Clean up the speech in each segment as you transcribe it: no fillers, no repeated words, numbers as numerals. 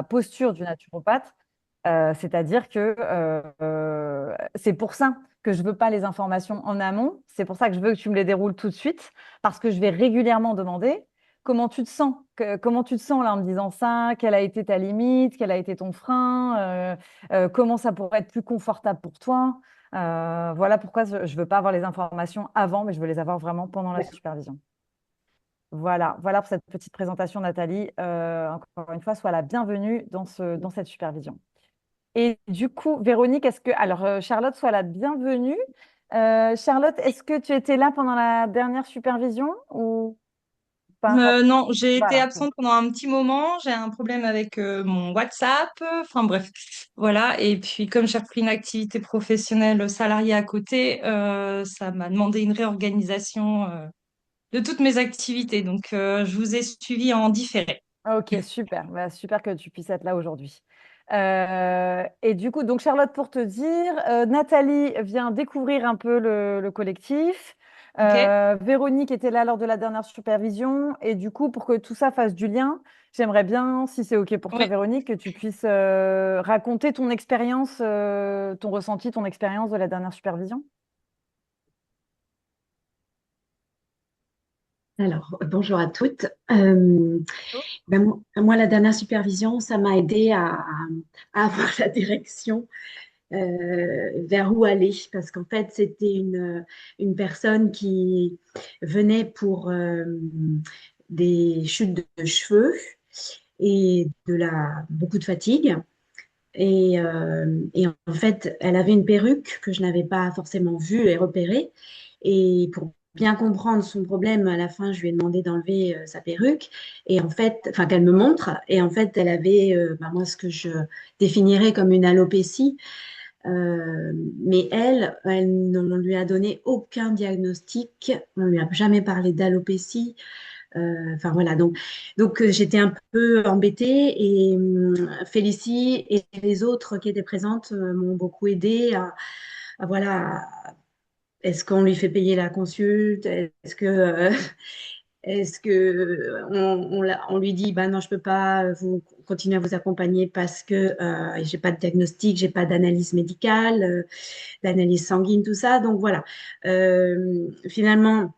posture du naturopathe. C'est-à-dire que c'est pour ça que je veux pas les informations en amont. C'est pour ça que je veux que tu me les déroules tout de suite, parce que je vais régulièrement demander comment tu te sens. Comment tu te sens là en me disant ça, quelle a été ta limite, quel a été ton frein, comment ça pourrait être plus confortable pour toi. Voilà pourquoi je ne veux pas avoir les informations avant, mais je veux les avoir vraiment pendant la supervision. Voilà, voilà pour cette petite présentation, Nathalie. Encore une fois, sois la bienvenue dans cette supervision. Et du coup, Véronique, Alors, Charlotte, sois la bienvenue. Charlotte, est-ce que tu étais là pendant la dernière supervision ou pas? Non, j'ai été Voilà. Bon. absente pendant un petit moment. J'ai un problème avec mon WhatsApp. Enfin bref, voilà. Et puis comme j'ai repris une activité professionnelle salariée à côté, ça m'a demandé une réorganisation de toutes mes activités. Donc je vous ai suivi en différé. Ok, super. Bah, super que tu puisses être là aujourd'hui. Et du coup, donc Charlotte, pour te dire, Nathalie vient découvrir un peu le collectif. Ok? Véronique était là lors de la dernière supervision. Et du coup, pour que tout ça fasse du lien, j'aimerais bien, si c'est OK pour toi, Oui. Véronique, que tu puisses raconter ton expérience, ton ressenti, ton expérience de la dernière supervision. Alors, bonjour à toutes. Moi, la dernière supervision, ça m'a aidé à avoir la direction vers où aller, parce qu'en fait, c'était une personne qui venait pour des chutes de cheveux et beaucoup de fatigue. Et en fait, elle avait une perruque que je n'avais pas forcément vue et repérée. Et pour bien comprendre son problème, à la fin, je lui ai demandé d'enlever sa perruque et en fait, enfin qu'elle me montre. Et en fait, elle avait, moi, ce que je définirais comme une alopécie. Mais on lui a donné aucun diagnostic. On lui a jamais parlé d'alopécie. Enfin voilà, donc j'étais un peu embêtée et Félicie et les autres qui étaient présentes m'ont beaucoup aidée voilà, est-ce qu'on lui fait payer la consulte? Est-ce que on lui dit, bah non, je peux pas vous continuer à vous accompagner parce que j'ai pas de diagnostic, j'ai pas d'analyse médicale, d'analyse sanguine, tout ça. Donc voilà. Finalement,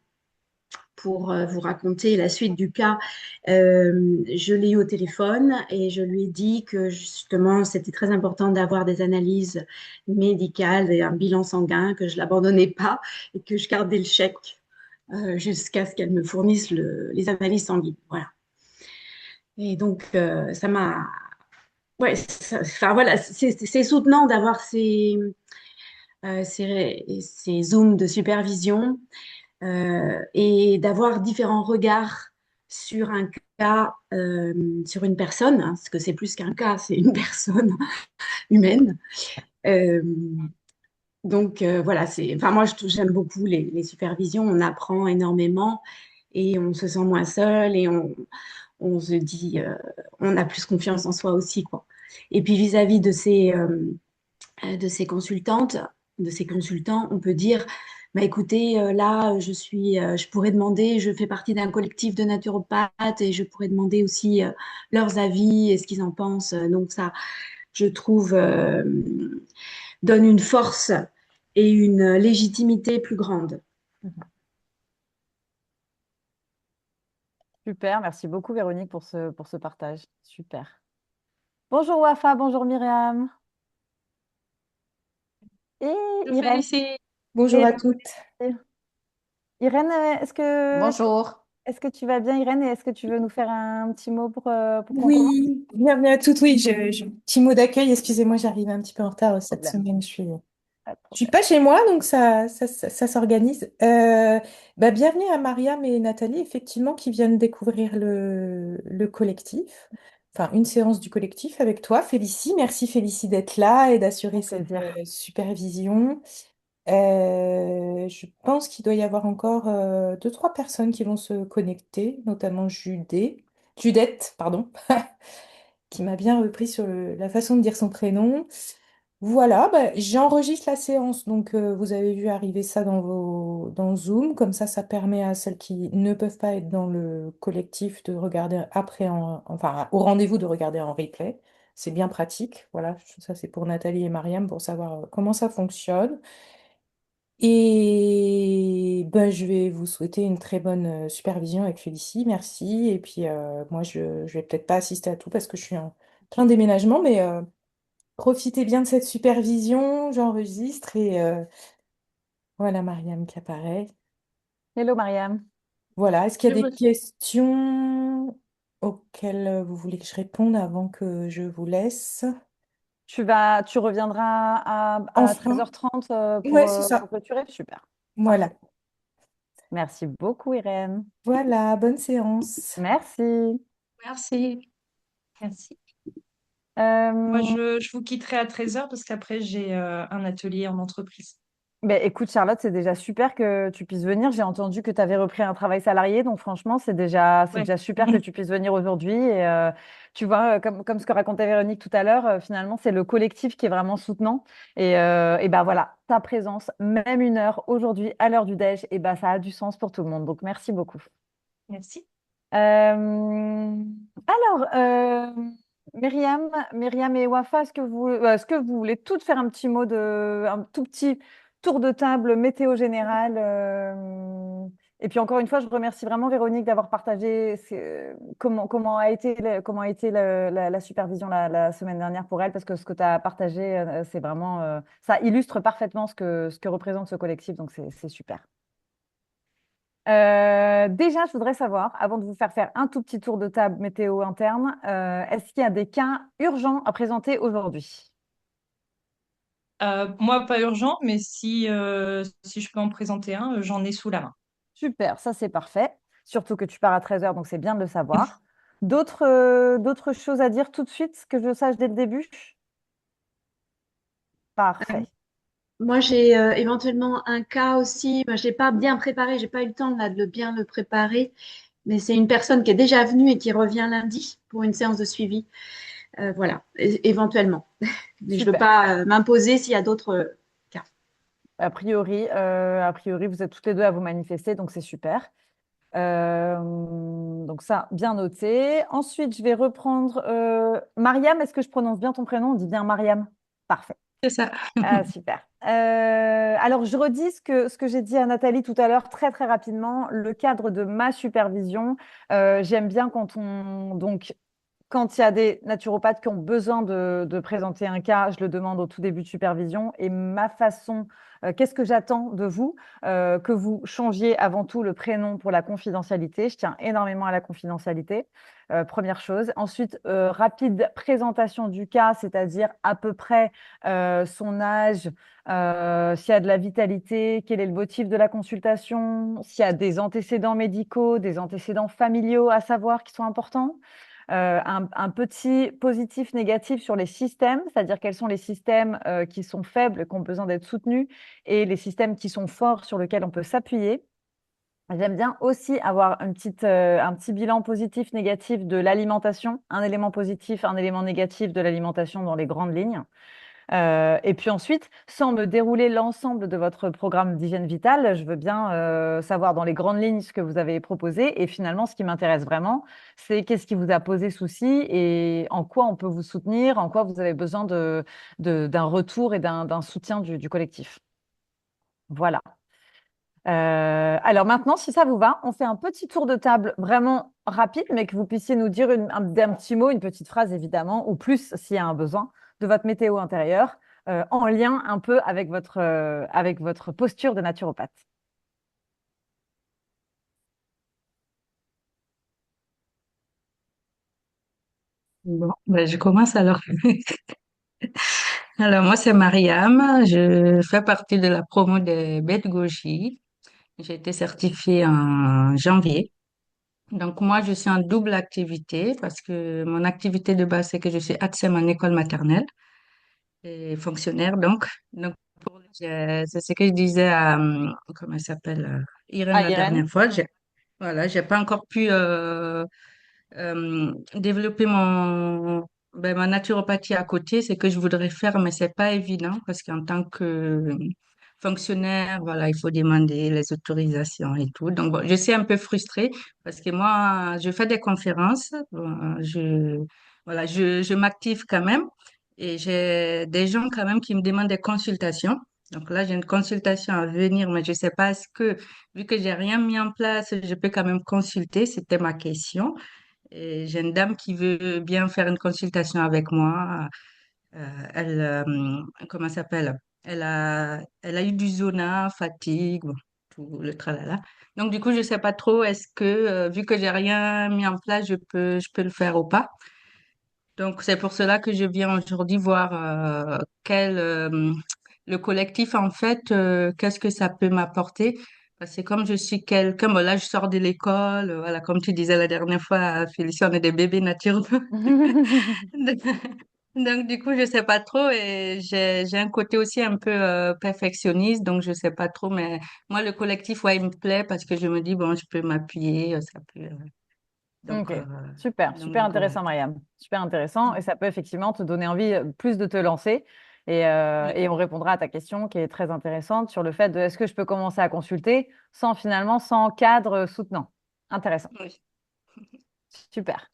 pour vous raconter la suite du cas, je l'ai eu au téléphone et je lui ai dit que justement c'était très important d'avoir des analyses médicales et un bilan sanguin, que je l'abandonnais pas et que je gardais le chèque jusqu'à ce qu'elle me fournisse les analyses sanguines. Voilà. Et donc ça m'a, ouais, enfin voilà, c'est soutenant d'avoir ces zooms de supervision et d'avoir différents regards sur un cas, sur une personne, hein, parce que c'est plus qu'un cas, c'est une personne humaine. Euh, voilà, enfin, moi j'aime beaucoup les supervisions, on apprend énormément et on se sent moins seul et on se dit, on a plus confiance en soi aussi, quoi. Et puis vis-à-vis de ces consultantes, de ces consultants, on peut dire, bah écoutez, là, je pourrais demander, je fais partie d'un collectif de naturopathes et je pourrais demander aussi leurs avis et ce qu'ils en pensent. Donc ça, je trouve, donne une force et une légitimité plus grande. Super, merci beaucoup, Véronique, pour ce partage. Super. Bonjour Wafa, bonjour Myriam. Et Je Irène. félicite. Bonjour Et à toutes. Irène, Bonjour. est-ce que tu vas bien, Irène, et est-ce que tu veux nous faire un petit mot pour qu'on commence? Oui, bienvenue à toutes. Oui, petit mot d'accueil. Excusez-moi, j'arrive un petit peu en retard cette Problème, semaine. pas de Je suis problème. pas chez moi, donc ça s'organise. Bienvenue à Mariam et Nathalie, effectivement, qui viennent découvrir le collectif. Enfin, une séance du collectif avec toi, Félicie. Merci, Félicie, d'être là et d'assurer Au cette plaisir. supervision. Je pense qu'il doit y avoir encore deux, trois personnes qui vont se connecter, notamment Judette, pardon, qui m'a bien repris sur la façon de dire son prénom. Voilà, bah, j'enregistre la séance, donc vous avez vu arriver ça dans Zoom, comme ça permet à celles qui ne peuvent pas être dans le collectif de regarder après, enfin au rendez-vous de regarder en replay. C'est bien pratique, voilà, ça c'est pour Nathalie et Mariam pour savoir comment ça fonctionne. Et ben, je vais vous souhaiter une très bonne supervision avec Félicie, merci. Et puis moi je vais peut-être pas assister à tout parce que je suis en plein déménagement, mais profitez bien de cette supervision, j'enregistre et voilà Mariam qui apparaît. Hello Mariam. Voilà, est-ce qu'il y a Je des vois. questions auxquelles vous voulez que je réponde avant que je vous laisse? Tu reviendras à Enfin, 13h30 ouais, c'est pour ça. clôturer? Super. Voilà. Parfait. Merci beaucoup, Irène. Voilà, bonne séance. Merci. Merci. Merci. Moi, Euh, je vous quitterai à 13h parce qu'après, j'ai un atelier en entreprise. Ben, écoute, Charlotte, c'est déjà super que tu puisses venir. J'ai entendu que tu avais repris un travail salarié, donc franchement, c'est Ouais. déjà super que tu puisses venir aujourd'hui. Et tu vois, comme ce que racontait Véronique tout à l'heure, finalement, c'est le collectif qui est vraiment soutenant. Et ben voilà, ta présence, même 1 heure aujourd'hui, à l'heure du déj, et ben ça a du sens pour tout le monde. Donc merci beaucoup. Merci. Alors, Myriam et Wafa, est-ce que vous voulez toutes faire un petit mot un tout petit tour de table météo général et puis encore une fois, je remercie vraiment Véronique d'avoir partagé comment a été la supervision la semaine dernière pour elle, parce que ce que tu as partagé, c'est vraiment, ça illustre parfaitement ce que représente ce collectif, donc c'est super. Déjà, je voudrais savoir, avant de vous faire un tout petit tour de table météo interne, est-ce qu'il y a des cas urgents à présenter aujourd'hui? Moi, pas urgent, mais si je peux en présenter un, j'en ai sous la main. Super, ça c'est parfait. Surtout que tu pars à 13h, donc c'est bien de le savoir. D'autres choses à dire tout de suite, que je sache dès le début? Parfait. Moi, j'ai éventuellement un cas aussi. Moi, je l'ai pas bien préparé. J'ai pas eu le temps là, de bien le préparer. Mais c'est une personne qui est déjà venue et qui revient lundi pour une séance de suivi. Voilà, éventuellement. Mais je ne veux Super. pas m'imposer s'il y a d'autres cas. A priori, vous êtes toutes les deux à vous manifester, donc c'est super. Donc ça, bien noté. Ensuite, je vais reprendre Mariam. Est-ce que je prononce bien ton prénom? On dit bien Mariam. Parfait. C'est ça. Ah, super. Alors, je redis ce que j'ai dit à Nathalie tout à l'heure, très, très rapidement. Le cadre de ma supervision, j'aime bien quand il y a des naturopathes qui ont besoin de présenter un cas, je le demande au tout début de supervision. Et ma façon, qu'est-ce que j'attends de vous? Que vous changiez avant tout le prénom pour la confidentialité. Je tiens énormément à la confidentialité, première chose. Ensuite, rapide présentation du cas, c'est-à-dire à peu près son âge, s'il y a de la vitalité, quel est le motif de la consultation, s'il y a des antécédents médicaux, des antécédents familiaux à savoir qui sont importants. Un petit positif, négatif sur les systèmes, c'est-à-dire quels sont les systèmes qui sont faibles, qui ont besoin d'être soutenus, et les systèmes qui sont forts sur lesquels on peut s'appuyer. J'aime bien aussi avoir un petit bilan positif, négatif de l'alimentation, un élément positif, un élément négatif de l'alimentation dans les grandes lignes. Et puis ensuite, sans me dérouler l'ensemble de votre programme d'hygiène vitale, je veux bien savoir dans les grandes lignes ce que vous avez proposé. Et finalement, ce qui m'intéresse vraiment, c'est qu'est-ce qui vous a posé souci et en quoi on peut vous soutenir, en quoi vous avez besoin d'un retour et d'un soutien du collectif. Voilà. Alors maintenant, si ça vous va, on fait un petit tour de table vraiment rapide, mais que vous puissiez nous dire un petit mot, une petite phrase évidemment, ou plus s'il y a un besoin, de votre météo intérieure, en lien un peu avec votre posture de naturopathe. Bon, ben, je commence alors. Alors, moi, c'est Mariam. Je fais partie de la promo des bêtes Goji. J'ai été certifiée en janvier. Donc, moi, je suis en double activité parce que mon activité de base, c'est que je suis ATSEM en école maternelle et fonctionnaire. Donc c'est ce que je disais à, comment elle s'appelle, Irène Ah, la Irène? dernière fois. Voilà, j'ai pas encore pu développer ben, ma naturopathie à côté, c'est que je voudrais faire, mais c'est pas évident parce qu'en tant que fonctionnaire, voilà, il faut demander les autorisations et tout. Donc, bon, je suis un peu frustrée parce que moi, je fais des conférences, voilà, je m'active quand même et j'ai des gens quand même qui me demandent des consultations. Donc là, j'ai une consultation à venir, mais je sais pas est-ce que, vu que j'ai rien mis en place, je peux quand même consulter. C'était ma question. Et j'ai une dame qui veut bien faire une consultation avec moi. Elle, comment ça s'appelle? Elle a eu du zona, fatigue, bon, tout le tralala. Donc, du coup, je sais pas trop, est-ce que, vu que j'ai rien mis en place, je peux le faire ou pas. Donc, c'est pour cela que je viens aujourd'hui voir le collectif, en fait, qu'est-ce que ça peut m'apporter. Parce que comme je suis quelqu'un, bon, là, je sors de l'école, voilà, comme tu disais la dernière fois, Félicie, on est des bébés nature. Donc, du coup, je sais pas trop et j'ai un côté aussi un peu perfectionniste, donc je sais pas trop, mais moi, le collectif, ouais, il me plaît parce que je me dis, bon, je peux m'appuyer, ça peut. Donc, Ok, euh, super, donc, super du coup, ouais. intéressant, Mariam. Super intéressant. Et ça peut effectivement te donner envie plus de te lancer. Et on répondra à ta question qui est très intéressante sur le fait de est-ce que je peux commencer à consulter sans cadre soutenant. Intéressant. Oui. Super.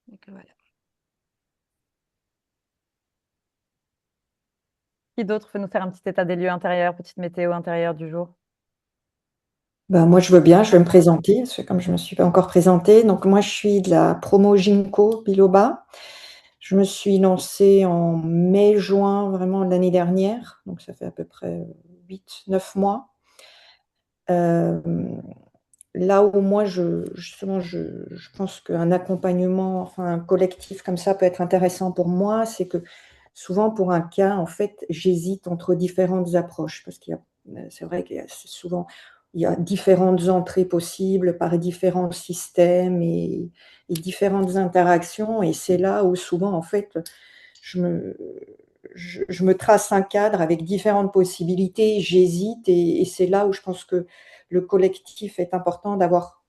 Donc, voilà. Qui d'autre veut nous faire un petit état des lieux intérieur, petite météo intérieure du jour? Ben, moi, je veux bien, je vais me présenter, parce que comme je ne me suis pas encore présentée. Donc, moi, je suis de la promo Ginkgo Biloba. Je me suis lancée en mai-juin, vraiment, de l'année dernière. Donc, ça fait à peu près 8, 9 mois. Euh, Là où moi, justement, je pense qu'un accompagnement, enfin, un collectif comme ça peut être intéressant pour moi, c'est que souvent, pour un cas, en fait, j'hésite entre différentes approches, parce c'est vrai qu'il y a souvent, il y a différentes entrées possibles par différents systèmes et différentes interactions, et c'est là où souvent, en fait, je me, je me trace un cadre avec différentes possibilités, j'hésite, et c'est là où je pense que le collectif est important d'avoir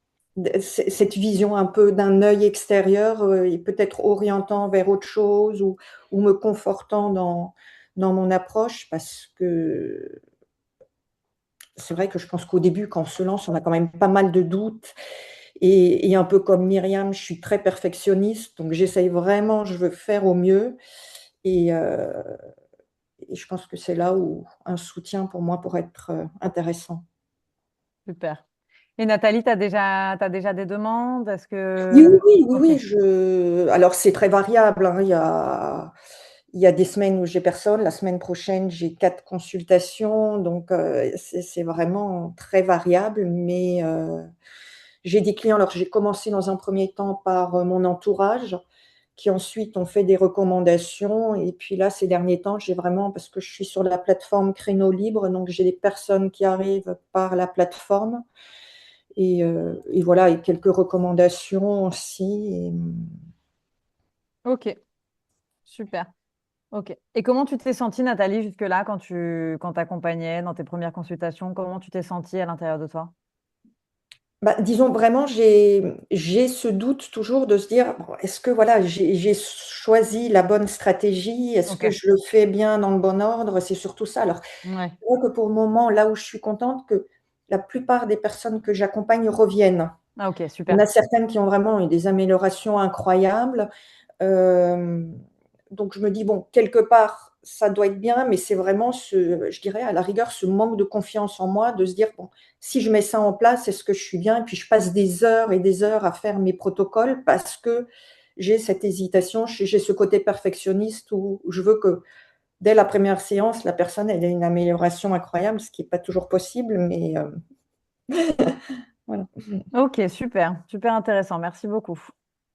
cette vision un peu d'un œil extérieur et peut-être orientant vers autre chose ou me confortant dans mon approche parce que c'est vrai que je pense qu'au début, quand on se lance, on a quand même pas mal de doutes et un peu comme Myriam, je suis très perfectionniste, donc j'essaye vraiment, je veux faire au mieux et, euh, et je pense que c'est là où un soutien pour moi pourrait être intéressant. Super. Et Nathalie, t'as déjà des demandes? Est-ce Oui, que... oui, oui, oui, Ok, oui, alors c'est très variable, hein. Il y a des semaines où j'ai personne. La semaine prochaine, j'ai 4 consultations. Donc, c'est vraiment très variable. Mais j'ai des clients. Alors, j'ai commencé dans un premier temps par mon entourage, qui ensuite ont fait des recommandations. Et puis là, ces derniers temps, j'ai vraiment, parce que je suis sur la plateforme Créneau Libre, donc j'ai des personnes qui arrivent par la plateforme. Et voilà, et quelques recommandations aussi. ok, super. Ok. Et comment tu t'es sentie, Nathalie, jusque-là, quand t'accompagnais dans tes premières consultations? Comment tu t'es sentie à l'intérieur de toi? Bah, disons vraiment, j'ai ce doute toujours de se dire, bon, est-ce que voilà, j'ai choisi la bonne stratégie? Est-ce Ok. que je le fais bien dans le bon ordre? C'est surtout ça. Alors, Ouais. je vois que pour le moment, là où je suis contente, que la plupart des personnes que j'accompagne reviennent. Ah, ok, Il y en a super. certaines qui ont vraiment eu des améliorations incroyables. Euh, donc je me dis, bon, quelque part, ça doit être bien, mais c'est vraiment je dirais, à la rigueur, ce manque de confiance en moi, de se dire, bon, si je mets ça en place, est-ce que je suis bien? Et puis je passe des heures et des heures à faire mes protocoles parce que j'ai cette hésitation, j'ai ce côté perfectionniste où je veux que dès la première séance, la personne elle ait une amélioration incroyable, ce qui n'est pas toujours possible, mais voilà. Ok, super. Super intéressant. Merci beaucoup.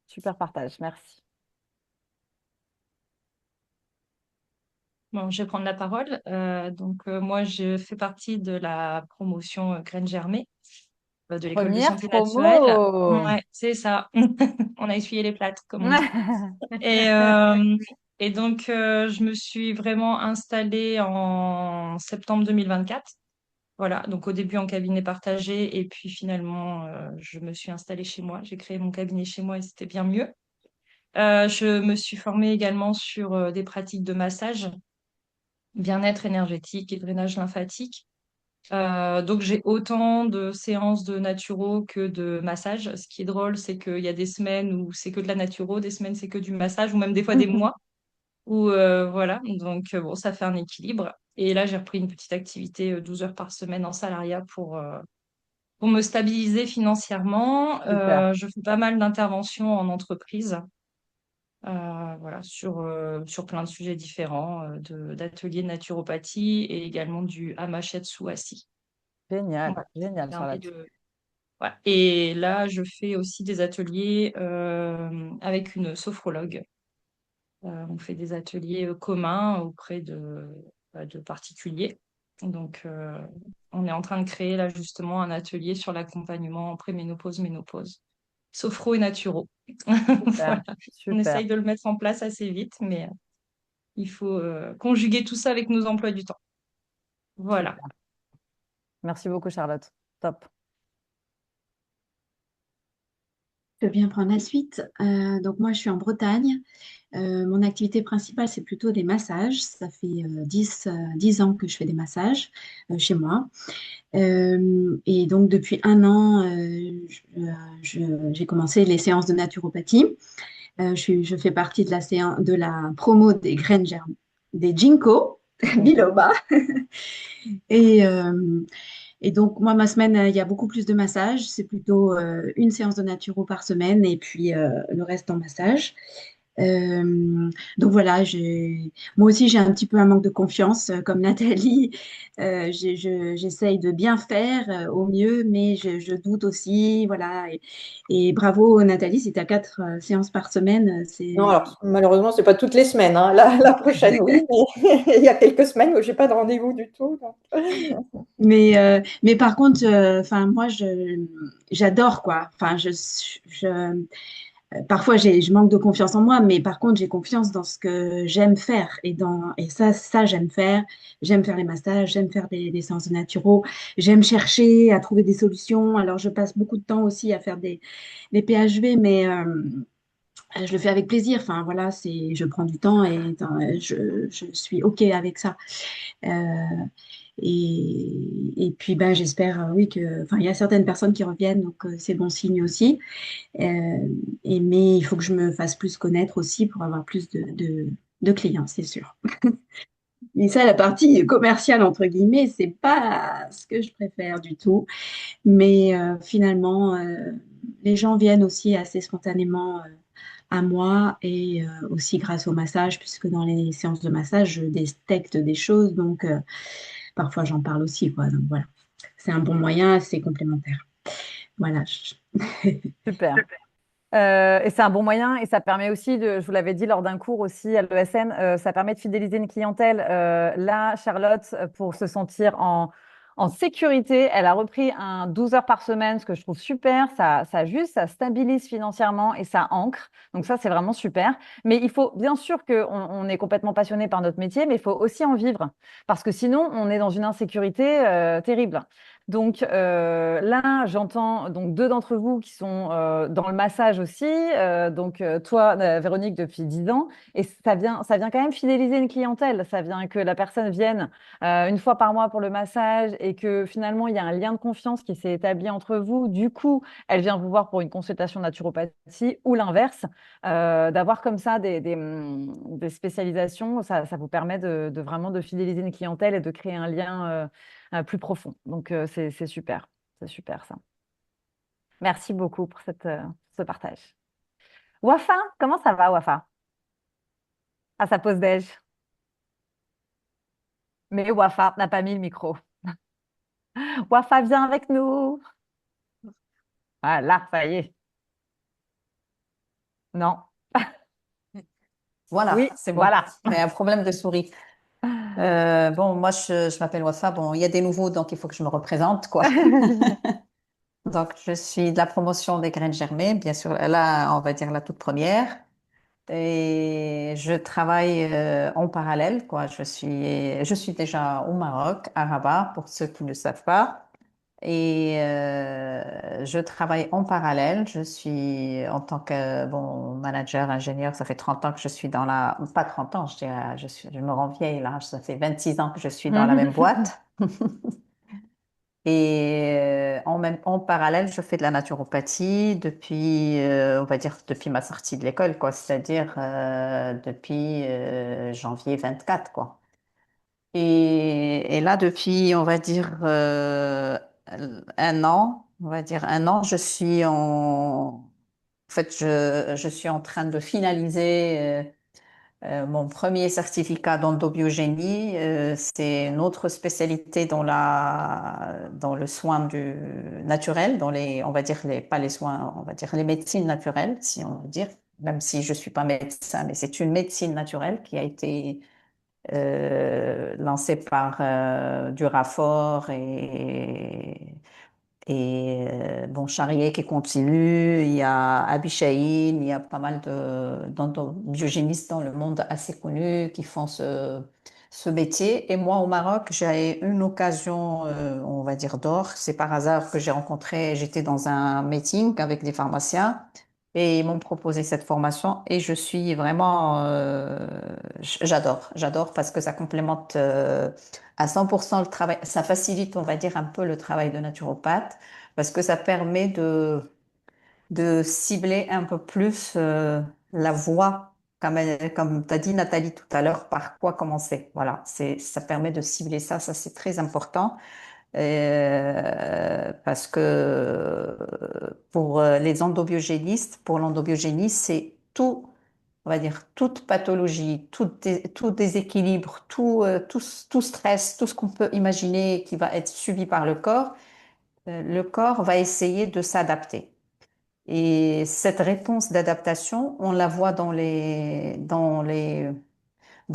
Super partage. Merci. Bon, je vais prendre la parole. Moi, je fais partie de la promotion Graines Germées de l'école de Première santé naturelle. promo. Ouais, c'est ça. On a essuyé les plâtres, comme on dit. Et, euh, je me suis vraiment installée en septembre 2024. Voilà, donc au début en cabinet partagé, et puis finalement, je me suis installée chez moi. J'ai créé mon cabinet chez moi et c'était bien mieux. Je me suis formée également sur des pratiques de massage, bien-être énergétique et drainage lymphatique. Donc j'ai autant de séances de naturo que de massage. Ce qui est drôle, c'est qu'il y a des semaines où c'est que de la naturo, des semaines c'est que du massage, ou même des fois des mois où voilà. Donc bon, ça fait un équilibre. Et là, j'ai repris une petite activité 12 heures par semaine en salariat pour me stabiliser financièrement. Super, Je fais pas mal d'interventions en entreprise. Voilà, sur plein de sujets différents, d'ateliers de naturopathie et également du Hamashiatsu Assi. génial, Voilà, ça génial, permet Charlotte. de... voilà. Et là, je fais aussi des ateliers avec une sophrologue. On fait des ateliers communs auprès de particuliers. Donc, on est en train de créer là justement un atelier sur l'accompagnement en préménopause, ménopause, sophro et naturo. Super, Voilà. On super, essaye de le mettre en place assez vite, mais il faut conjuguer tout ça avec nos emplois du temps. Voilà. super. Merci beaucoup, Charlotte. Top. Je peux bien prendre la suite. Donc moi, je suis en Bretagne. Mon activité principale, c'est plutôt des massages. Ça fait 10 ans que je fais des massages chez moi. Et donc, depuis un an, j'ai commencé les séances de naturopathie. Je fais partie de la promo des graines germes, des Ginkgo biloba. Et, euh, et donc, moi, ma semaine, il y a beaucoup plus de massages. C'est plutôt une séance de naturo par semaine et puis le reste en massage. Donc voilà, moi aussi j'ai un petit peu un manque de confiance, comme Nathalie. J'essaye de bien faire au mieux, mais je doute aussi. Voilà. Et bravo Nathalie, si tu as 4 séances par semaine, Non, alors malheureusement, c'est pas toutes les semaines, hein. La prochaine, oui, mais il y a quelques semaines où j'ai pas de rendez-vous du tout, donc. mais par contre, enfin moi j'adore quoi. Enfin parfois, je manque de confiance en moi, mais par contre, j'ai confiance dans ce que j'aime faire. Et ça, j'aime faire. J'aime faire les massages, j'aime faire des séances de naturo, j'aime chercher à trouver des solutions. Alors, je passe beaucoup de temps aussi à faire des PHV, mais je le fais avec plaisir. Enfin, voilà, je prends du temps et je suis OK avec ça. Euh, et puis, ben, j'espère, oui, enfin, il y a certaines personnes qui reviennent, donc c'est bon signe aussi. Euh, mais il faut que je me fasse plus connaître aussi pour avoir plus de clients, c'est sûr. Mais ça, la partie commerciale, entre guillemets, c'est pas ce que je préfère du tout. Mais finalement, les gens viennent aussi assez spontanément à moi et aussi grâce au massage, puisque dans les séances de massage, je détecte des choses. Donc, parfois, j'en parle aussi, quoi. Donc, voilà. C'est un bon moyen, c'est complémentaire. Voilà. Super. Et c'est un bon moyen et ça permet aussi je vous l'avais dit lors d'un cours aussi à l'ESN, ça permet de fidéliser une clientèle. Là, Charlotte, pour se sentir en sécurité, elle a repris un 12 heures par semaine, ce que je trouve super. Ça stabilise financièrement et ça ancre. Donc ça, c'est vraiment super. Mais il faut bien sûr qu'on est complètement passionné par notre métier, mais il faut aussi en vivre parce que sinon, on est dans une insécurité terrible. Donc là, j'entends donc deux d'entre vous qui sont dans le massage aussi. Toi, Véronique, depuis 10 ans. Et ça vient quand même fidéliser une clientèle. Ça vient que la personne vienne une fois par mois pour le massage et que finalement, il y a un lien de confiance qui s'est établi entre vous. Du coup, elle vient vous voir pour une consultation naturopathie ou l'inverse. D'avoir comme ça des spécialisations, ça vous permet de vraiment de fidéliser une clientèle et de créer un lien plus profond. Donc, c'est super. C'est super ça. Merci beaucoup pour ce partage. Wafa, comment ça va, Wafa? À sa pause déj. Mais Wafa n'a pas mis le micro. Wafa, viens avec nous. Voilà, ça y est. Non. Voilà, Oui, c'est bon. voilà. Mais un problème de souris. Bon, moi, je m'appelle Wafa. Bon, il y a des nouveaux, donc il faut que je me représente, quoi. Donc, je suis de la promotion des graines germées, bien sûr. Là, on va dire la toute première. Et je travaille en parallèle, quoi. Je suis déjà au Maroc, à Rabat, pour ceux qui ne savent pas. Et je travaille en parallèle. Je suis en tant que manager, ingénieur, ça fait 30 ans que je suis dans la... Pas 30 ans, je dirais, je me rends vieille là, ça fait 26 ans que je suis dans la même boîte. Et en parallèle, je fais de la naturopathie depuis, on va dire, depuis ma sortie de l'école, quoi, c'est-à-dire depuis janvier 24, quoi. Et là, depuis, on va dire, un an, on va dire un an, je suis en fait, je suis en train de finaliser mon premier certificat d'endobiogénie. C'est une autre spécialité dans le soin du naturel, on va dire pas les soins, on va dire les médecines naturelles, si on veut dire, même si je suis pas médecin, mais c'est une médecine naturelle qui a été lancé par Durafort et bon, Charrier qui continue, il y a Abichaïn, il y a pas mal d'endobiogénistes dans le monde assez connus qui font ce métier. Et moi, au Maroc, j'ai eu une occasion, on va dire, d'or. C'est par hasard que j'ai rencontré, j'étais dans un meeting avec des pharmaciens et ils m'ont proposé cette formation et je suis vraiment, j'adore parce que ça complémente à 100% le travail, ça facilite, on va dire, un peu le travail de naturopathe parce que ça permet de cibler un peu plus la voie, comme tu as dit Nathalie tout à l'heure, par quoi commencer. Voilà, ça permet de cibler ça, c'est très important. Parce que pour les endobiogénistes, pour l'endobiogénie, c'est tout, on va dire, toute pathologie, tout déséquilibre, tout stress, tout ce qu'on peut imaginer qui va être subi par le corps va essayer de s'adapter. Et cette réponse d'adaptation, on la voit dans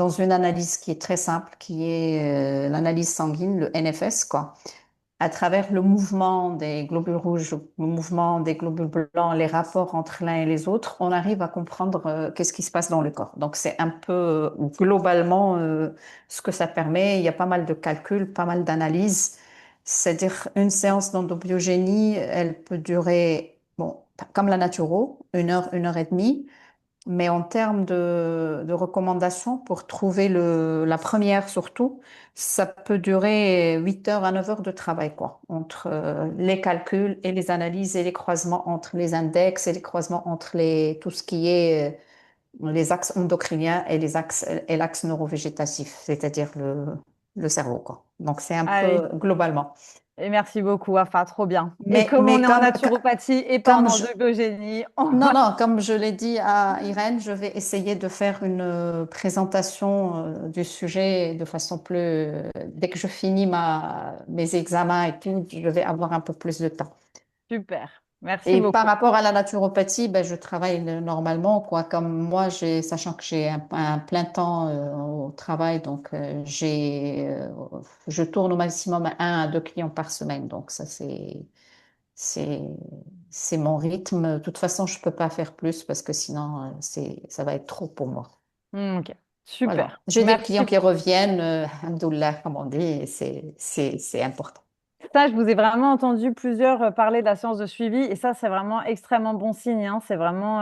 une analyse qui est très simple, qui est l'analyse sanguine, le NFS, quoi, à travers le mouvement des globules rouges, le mouvement des globules blancs, les rapports entre l'un et les autres, on arrive à comprendre qu'est-ce qui se passe dans le corps. Donc c'est un peu globalement ce que ça permet. Il y a pas mal de calculs, pas mal d'analyses. C'est-à-dire une séance d'endobiogénie, elle peut durer, bon, comme la naturo, une heure et demie. Mais en termes de recommandations, pour trouver la première surtout, ça peut durer 8 heures à 9 heures de travail, quoi, entre les calculs et les analyses et les croisements entre les index et les croisements entre tout ce qui est les axes endocriniens et et l'axe neurovégétatif, c'est-à-dire le cerveau, quoi. Donc, c'est un Allez, peu globalement. et merci beaucoup, Wafa, trop bien. Et comme on Mais est en naturopathie et pas en comme endobiogénie, on non, va... non, comme je l'ai dit à Irène, je vais essayer de faire une présentation du sujet de façon plus... dès que je finis mes examens et tout, je vais avoir un peu plus de temps. Super, merci Et par beaucoup. rapport à la naturopathie, ben, je travaille normalement, quoi. Comme moi, sachant que j'ai un plein temps au travail, donc je tourne au maximum à 1 à 2 clients par semaine. Donc ça, c'est, c'est mon rythme. De toute façon, je peux pas faire plus parce que sinon, ça va être trop pour moi. Ok, Voilà. super. J'ai des Merci. clients qui reviennent, alhamdoulilah, comme on dit, et c'est important. Ça, je vous ai vraiment entendu plusieurs parler de la séance de suivi et ça, c'est vraiment extrêmement bon signe, hein. C'est vraiment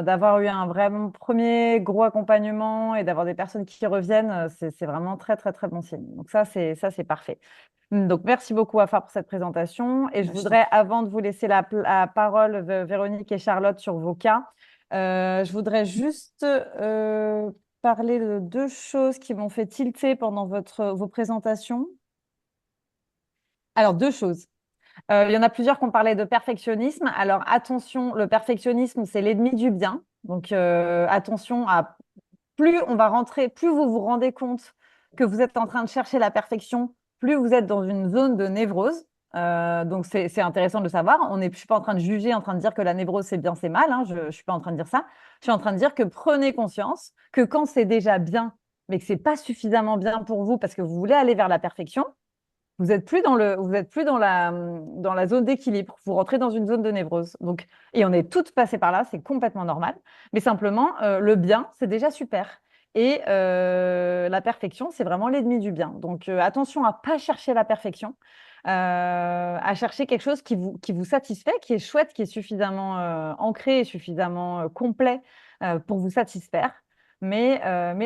d'avoir eu un vraiment premier gros accompagnement et d'avoir des personnes qui reviennent, c'est vraiment très, très, très bon signe. Donc ça, c'est parfait. Donc, merci beaucoup, Afar, pour cette présentation. Et je Je voudrais, avant de vous laisser la parole, Véronique et Charlotte, sur vos cas, je voudrais juste parler de deux choses qui m'ont fait tilter pendant vos présentations. Alors, deux choses. Il y en a plusieurs qui ont parlé de perfectionnisme. Alors, attention, le perfectionnisme, c'est l'ennemi du bien. Donc, attention à plus on va rentrer, plus vous vous rendez compte que vous êtes en train de chercher la perfection, plus vous êtes dans une zone de névrose. Donc, c'est intéressant de le savoir. Je ne suis pas en train de juger, en train de dire que la névrose, c'est bien, c'est mal, hein. Je ne suis pas en train de dire ça. Je suis en train de dire que prenez conscience que quand c'est déjà bien, mais que ce n'est pas suffisamment bien pour vous parce que vous voulez aller vers la perfection, vous êtes plus dans la zone d'équilibre. Vous rentrez dans une zone de névrose. Donc, et on est toutes passées par là, c'est complètement normal. Mais simplement, le bien, c'est déjà super. Et la perfection, c'est vraiment l'ennemi du bien. Donc, attention à pas chercher la perfection. à chercher quelque chose qui vous satisfait, qui est chouette, qui est suffisamment ancré, suffisamment complet pour vous satisfaire. Mais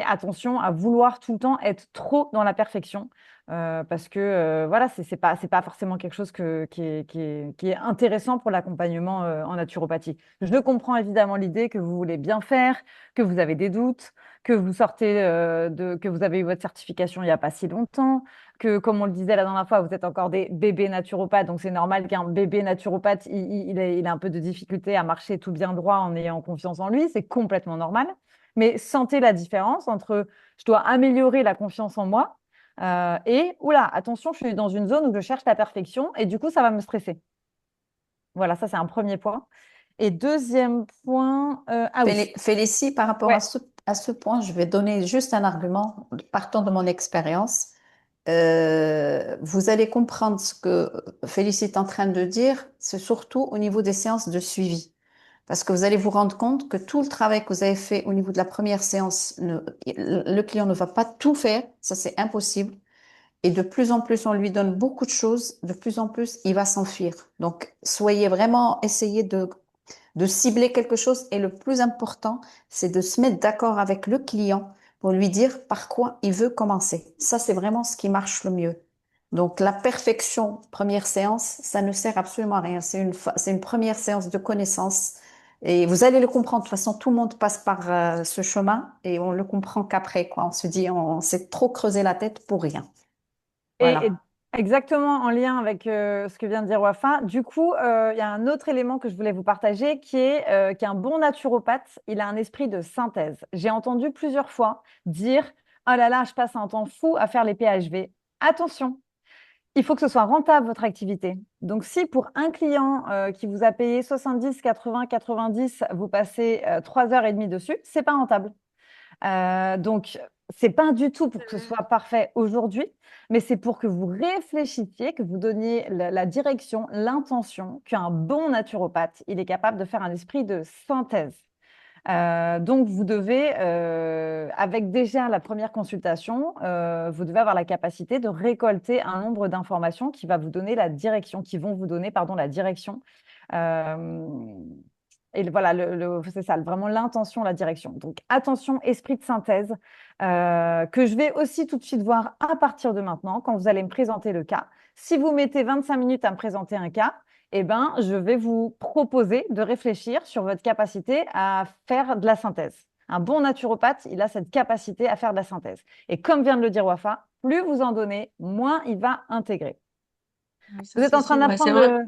attention à vouloir tout le temps être trop dans la perfection. Parce que voilà, c'est pas forcément quelque chose qui est intéressant pour l'accompagnement en naturopathie. Je comprends évidemment l'idée que vous voulez bien faire, que vous avez des doutes, que vous sortez que vous avez eu votre certification il n'y a pas si longtemps, que comme on le disait la dernière fois, vous êtes encore des bébés naturopathes, donc c'est normal qu'un bébé naturopathe, il a un peu de difficulté à marcher tout bien droit en ayant confiance en lui, c'est complètement normal. Mais sentez la différence entre je dois améliorer la confiance en moi et oula, attention, je suis dans une zone où je cherche la perfection et du coup, ça va me stresser. Voilà, ça c'est un premier point. Et deuxième point, ah oui, Félicie, par rapport ouais, à ce point, je vais donner juste un argument partant de mon expérience. Vous allez comprendre ce que Félicie est en train de dire, c'est surtout au niveau des séances de suivi. Parce que vous allez vous rendre compte que tout le travail que vous avez fait au niveau de la première séance, le client ne va pas tout faire, ça c'est impossible. Et de plus en plus, on lui donne beaucoup de choses, de plus en plus, il va s'enfuir. Donc, soyez vraiment, essayez de cibler quelque chose. Et le plus important, c'est de se mettre d'accord avec le client pour lui dire par quoi il veut commencer. Ça, c'est vraiment ce qui marche le mieux. Donc, la perfection, première séance, ça ne sert absolument à rien. C'est une première séance de connaissance. Et vous allez le comprendre. De toute façon, tout le monde passe par ce chemin et on le comprend qu'après, quoi. On se dit, on s'est trop creusé la tête pour rien. et Voilà. exactement en lien avec ce que vient de dire Wafa, du coup, il y a un autre élément que je voulais vous partager qui est qu'un bon naturopathe, il a un esprit de synthèse. J'ai entendu plusieurs fois dire, oh là là, je passe un temps fou à faire les PHV. Attention, il faut que ce soit rentable, votre activité. Donc, si pour un client qui vous a payé 70, 80, 90, vous passez 3 heures et demie dessus, c'est pas rentable. Donc, c'est pas du tout pour que ce soit parfait aujourd'hui, mais c'est pour que vous réfléchissiez, que vous donniez la direction, l'intention qu'un bon naturopathe, il est capable de faire un esprit de synthèse. Donc, vous devez, avec déjà la première consultation, vous devez avoir la capacité de récolter un nombre d'informations qui va vous donner la direction, qui vont vous donner, pardon, la direction. Euh, et voilà, c'est ça, vraiment l'intention, la direction. Donc, attention, esprit de synthèse, que je vais aussi tout de suite voir à partir de maintenant, quand vous allez me présenter le cas. Si vous mettez 25 minutes à me présenter un cas, eh ben, je vais vous proposer de réfléchir sur votre capacité à faire de la synthèse. Un bon naturopathe, il a cette capacité à faire de la synthèse. Et comme vient de le dire Wafa, plus vous en donnez, moins il va intégrer. Oui, Vous ça êtes c'est en train sûr. Ouais, c'est d'apprendre vrai.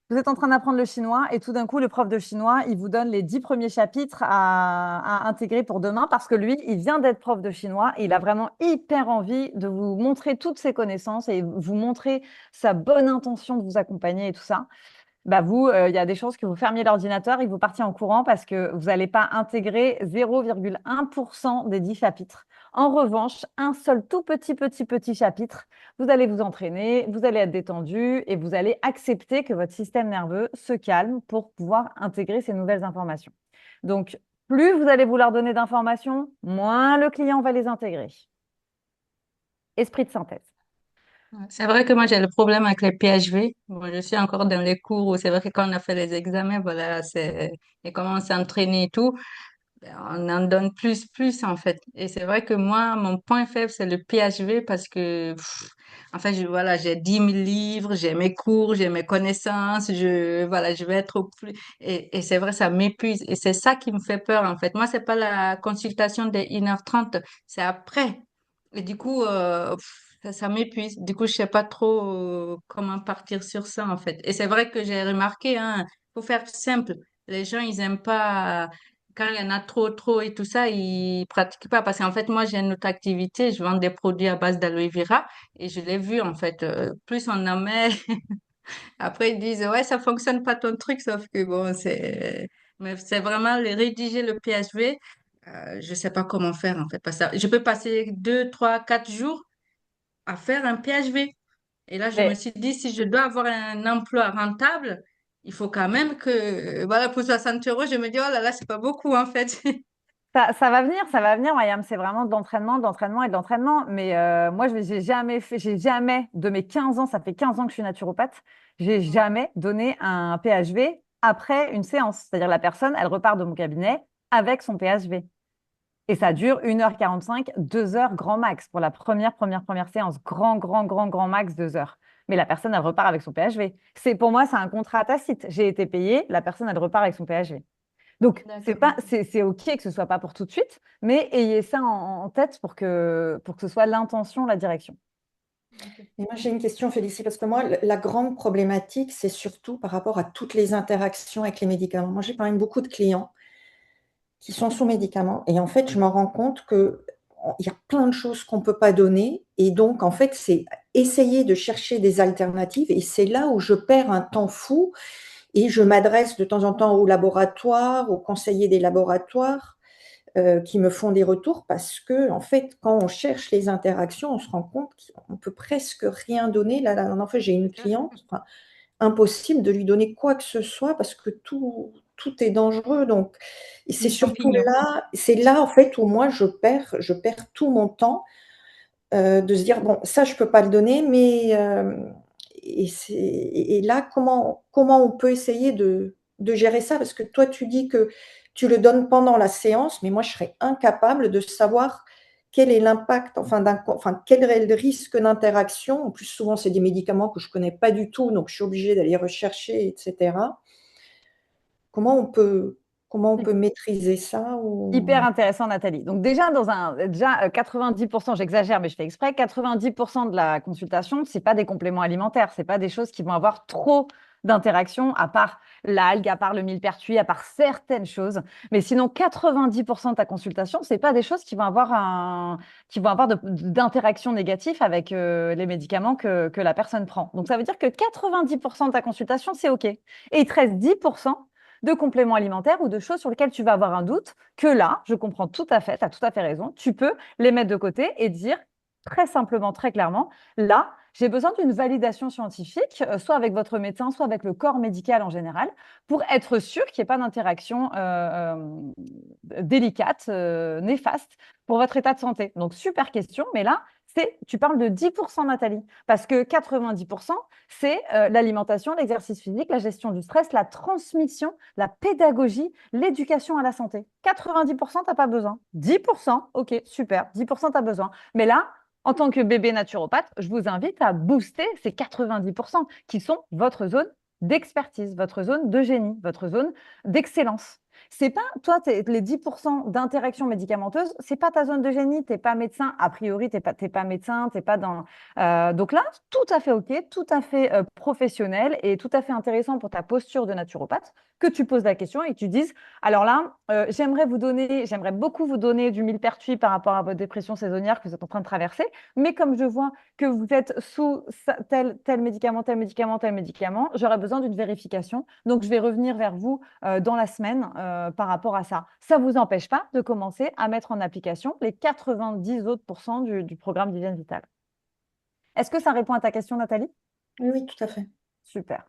vous êtes en train d'apprendre le chinois et tout d'un coup, le prof de chinois, il vous donne les 10 premiers chapitres à intégrer pour demain parce que lui, il vient d'être prof de chinois et il a vraiment hyper envie de vous montrer toutes ses connaissances et vous montrer sa bonne intention de vous accompagner et tout ça. Bah vous, il y a des chances que vous fermiez l'ordinateur et que vous partiez en courant parce que vous n'allez pas intégrer 0,1% des 10 chapitres. En revanche, un seul tout petit chapitre, vous allez vous entraîner, vous allez être détendu et vous allez accepter que votre système nerveux se calme pour pouvoir intégrer ces nouvelles informations. Donc, plus vous allez vouloir donner d'informations, moins le client va les intégrer. Esprit de synthèse. Ouais, c'est vrai que moi j'ai le problème avec les PHV. Bon, je suis encore dans les cours où c'est vrai que quand on a fait les examens, voilà, et comment on s'est entraîné et tout, ben, on en donne plus en fait. Et c'est vrai que moi, mon point faible, c'est le PHV parce que, en fait, voilà, j'ai 10 000 livres, j'ai mes cours, j'ai mes connaissances, voilà, je vais être au plus, et c'est vrai, ça m'épuise. Et c'est ça qui me fait peur en fait. Moi, c'est pas la consultation des 1h30, c'est après. Et du coup, ça m'épuise. Du coup, je sais pas trop comment partir sur ça, en fait. Et c'est vrai que j'ai remarqué, hein, faut faire simple. Les gens, ils aiment pas, quand il y en a trop et tout ça, ils pratiquent pas. Parce qu'en fait, moi, j'ai une autre activité. Je vends des produits à base d'aloe vera. Et je l'ai vu, en fait, plus on en met, après, ils disent, ouais, ça fonctionne pas ton truc, sauf que bon, mais c'est vraiment rédiger le PHV. Je sais pas comment faire, en fait. Parce que je peux passer 2, 3, 4 jours à faire un PHV. Et là, je me Mais suis dit, si je dois avoir un emploi rentable, il faut quand même que, voilà, pour 60 euros, je me dis, oh là là, c'est pas beaucoup, en fait. Ça va venir, Mariam. C'est vraiment de l'entraînement, de l'entraînement et de l'entraînement. Mais moi, j'ai jamais fait, j'ai jamais, de mes 15 ans, ça fait 15 ans que je suis naturopathe, j'ai jamais donné un PHV après une séance. C'est-à-dire la personne, elle repart de mon cabinet avec son PHV. Et ça dure 1h45, 2 heures grand max pour la première séance. Grand max, 2 heures. Mais la personne, elle repart avec son PHV. Pour moi, c'est un contrat tacite. J'ai été payée, la personne, elle repart avec son PHV. Donc, D'accord. c'est OK que ce soit pas pour tout de suite, mais ayez ça en tête pour que ce soit l'intention, la direction. Et moi, j'ai une question, Félicie, parce que moi, la grande problématique, c'est surtout par rapport à toutes les interactions avec les médicaments. Moi, j'ai quand même beaucoup de clients qui sont sous médicaments, et en fait, je me rends compte que il y a plein de choses qu'on ne peut pas donner, et donc, en fait, c'est essayer de chercher des alternatives, et c'est là où je perds un temps fou, et je m'adresse de temps en temps au laboratoire, aux conseillers des laboratoires, qui me font des retours parce que, en fait, quand on cherche les interactions, on se rend compte qu'on peut presque rien donner. Là, en fait, j'ai une cliente, enfin, impossible de lui donner quoi que ce soit parce que tout est dangereux. Donc, et c'est Les surtout champignons. là, c'est là, en fait, où moi, je perds tout mon temps de se dire, bon, ça, je peux pas le donner, mais et là, comment on peut essayer de gérer ça? Parce que toi, tu dis que tu le donnes pendant la séance, mais moi, je serais incapable de savoir quel est l'impact, enfin, quel est le risque d'interaction. En plus, souvent, c'est des médicaments que je connais pas du tout, donc je suis obligée d'aller rechercher, etc. Comment on peut, comment on peut maîtriser ça Hyper ou... intéressant, Nathalie. Donc déjà 90%, j'exagère, mais je fais exprès, 90% de la consultation, c'est pas des compléments alimentaires, c'est pas des choses qui vont avoir trop d'interactions, à part l'algue, à part le millepertuis, à part certaines choses. Mais sinon, 90% de ta consultation, c'est pas des choses qui vont avoir d'interactions négatives avec les médicaments que la personne prend. Donc ça veut dire que 90% de ta consultation, c'est OK. Et il te reste 10% de compléments alimentaires ou de choses sur lesquelles tu vas avoir un doute, que là, je comprends tout à fait, tu as tout à fait raison, tu peux les mettre de côté et dire très simplement, très clairement, là, j'ai besoin d'une validation scientifique, soit avec votre médecin, soit avec le corps médical en général, pour être sûr qu'il n'y ait pas d'interaction délicate, néfaste pour votre état de santé. Donc, super question, mais là, tu parles de 10%, Nathalie, parce que 90%, c'est l'alimentation, l'exercice physique, la gestion du stress, la transmission, la pédagogie, l'éducation à la santé. 90%, tu n'as pas besoin. 10%, ok, super, 10%, tu as besoin. Mais là, en tant que bébé naturopathe, je vous invite à booster ces 90% qui sont votre zone d'expertise, votre zone de génie, votre zone d'excellence. C'est pas, toi, les 10% d'interaction médicamenteuse, c'est pas ta zone de génie, t'es pas médecin, a priori, t'es pas médecin, t'es pas dans. Donc là, tout à fait OK, tout à fait professionnel et tout à fait intéressant pour ta posture de naturopathe que tu poses la question et que tu dises, alors là, j'aimerais beaucoup vous donner du millepertuis par rapport à votre dépression saisonnière que vous êtes en train de traverser, mais comme je vois que vous êtes sous tel médicament, tel médicament, j'aurais besoin d'une vérification. Donc, je vais revenir vers vous dans la semaine par rapport à ça. Ça ne vous empêche pas de commencer à mettre en application les 90 autres pourcents du programme d'hygiène vitale. Est-ce que ça répond à ta question, Nathalie? Oui, oui, tout à fait. Super.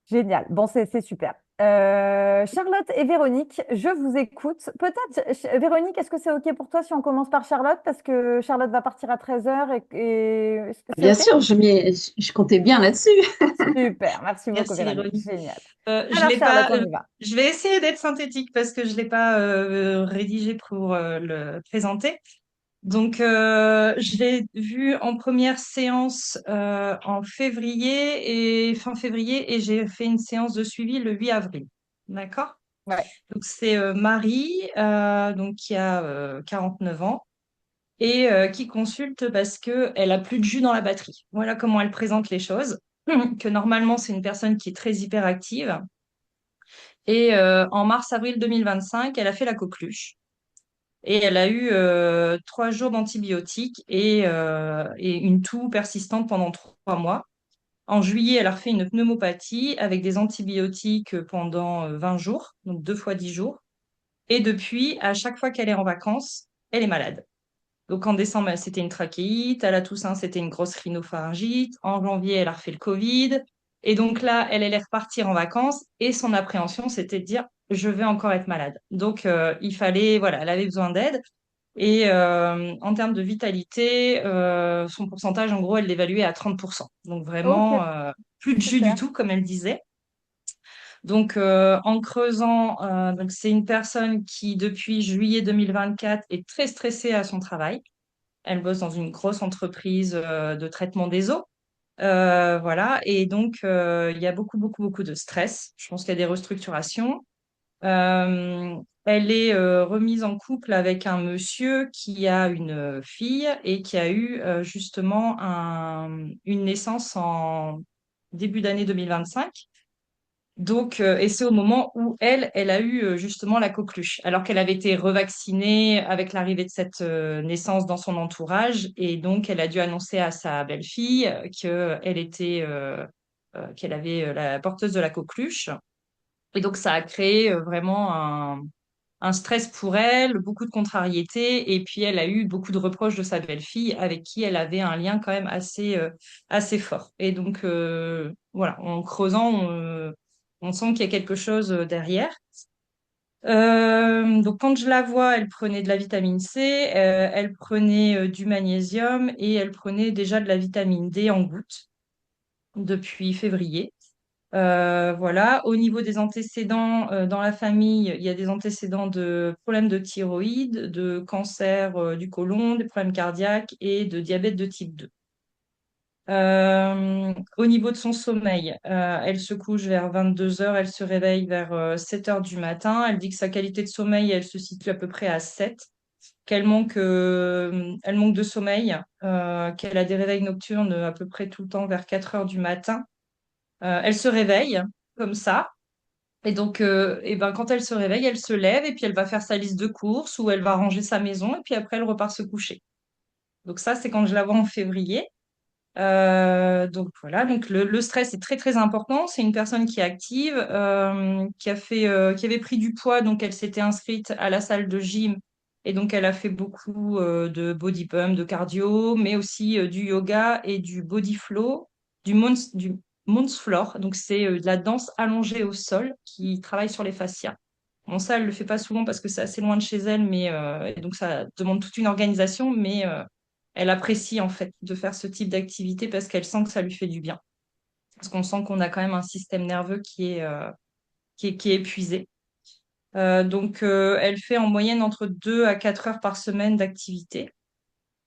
Génial. Bon, c'est super. Charlotte et Véronique, je vous écoute. Peut-être, Véronique, est-ce que c'est OK pour toi si on commence par Charlotte? Parce que Charlotte va partir à 13h et c'est Bien OK? sûr, je comptais bien là-dessus. Super. Merci beaucoup, Merci, Véronique. Véronique. Génial. Je Alors, l'ai Charlotte, pas. on y va. Je vais essayer d'être synthétique parce que je l'ai pas rédigé pour le présenter. Donc, je l'ai vu en première séance en février et fin février et j'ai fait une séance de suivi le 8 avril. D'accord? Ouais. Donc, c'est Marie, donc, qui a 49 ans et qui consulte parce qu'elle a plus de jus dans la batterie. Voilà comment elle présente les choses. Que normalement, c'est une personne qui est très hyperactive. Et en mars-avril 2025, elle a fait la coqueluche. Et elle a eu 3 jours d'antibiotiques et une toux persistante pendant 3 mois. En juillet, elle a refait une pneumopathie avec des antibiotiques pendant 20 jours, donc 2 fois 10 jours. Et depuis, à chaque fois qu'elle est en vacances, elle est malade. Donc en décembre, c'était une trachéite. À la Toussaint, c'était une grosse rhinopharyngite. En janvier, elle a refait le Covid. Et donc là, elle allait repartir en vacances et son appréhension, c'était de dire, je vais encore être malade. Donc, il fallait, voilà, elle avait besoin d'aide. Et en termes de vitalité, son pourcentage, en gros, elle l'évaluait à 30%. Donc Ok, vraiment, plus de jus du super. tout, comme elle disait. Donc, en creusant, donc c'est une personne qui, depuis juillet 2024, est très stressée à son travail. Elle bosse dans une grosse entreprise de traitement des eaux. Voilà. Et donc, il y a beaucoup, beaucoup, beaucoup de stress. Je pense qu'il y a des restructurations. Elle est remise en couple avec un monsieur qui a une fille et qui a eu justement une naissance en début d'année 2025. Donc, et c'est au moment où elle a eu justement la coqueluche, alors qu'elle avait été revaccinée avec l'arrivée de cette naissance dans son entourage, et donc elle a dû annoncer à sa belle-fille qu'elle avait la porteuse de la coqueluche. Et donc, ça a créé vraiment un stress pour elle, beaucoup de contrariété, et puis elle a eu beaucoup de reproches de sa belle-fille, avec qui elle avait un lien quand même assez fort. Et donc, voilà, en creusant, on sent qu'il y a quelque chose derrière. Donc, quand je la vois, elle prenait de la vitamine C, elle prenait du magnésium et elle prenait déjà de la vitamine D en gouttes depuis février. Voilà. Au niveau des antécédents dans la famille, il y a des antécédents de problèmes de thyroïde, de cancer du côlon, des problèmes cardiaques et de diabète de type 2. Au niveau de son sommeil, elle se couche vers 22 heures, elle se réveille vers 7 heures du matin. Elle dit que sa qualité de sommeil, elle se situe à peu près à 7, elle manque de sommeil, qu'elle a des réveils nocturnes à peu près tout le temps vers 4 heures du matin. Elle se réveille comme ça. Et donc, et ben, quand elle se réveille, elle se lève et puis elle va faire sa liste de courses ou elle va ranger sa maison et puis après, elle repart se coucher. Donc ça, c'est quand je la vois en février. Donc voilà, donc le stress est très très important. C'est une personne qui est active, qui avait pris du poids, donc elle s'était inscrite à la salle de gym et donc elle a fait beaucoup de body pump, de cardio, mais aussi du yoga et du body flow, du Mons floor. Donc c'est de la danse allongée au sol qui travaille sur les fascias. Bon, ça, elle le fait pas souvent parce que c'est assez loin de chez elle, mais et donc ça demande toute une organisation, mais elle apprécie en fait de faire ce type d'activité parce qu'elle sent que ça lui fait du bien. Parce qu'on sent qu'on a quand même un système nerveux qui est épuisé. Donc, elle fait en moyenne entre 2 à 4 heures par semaine d'activité.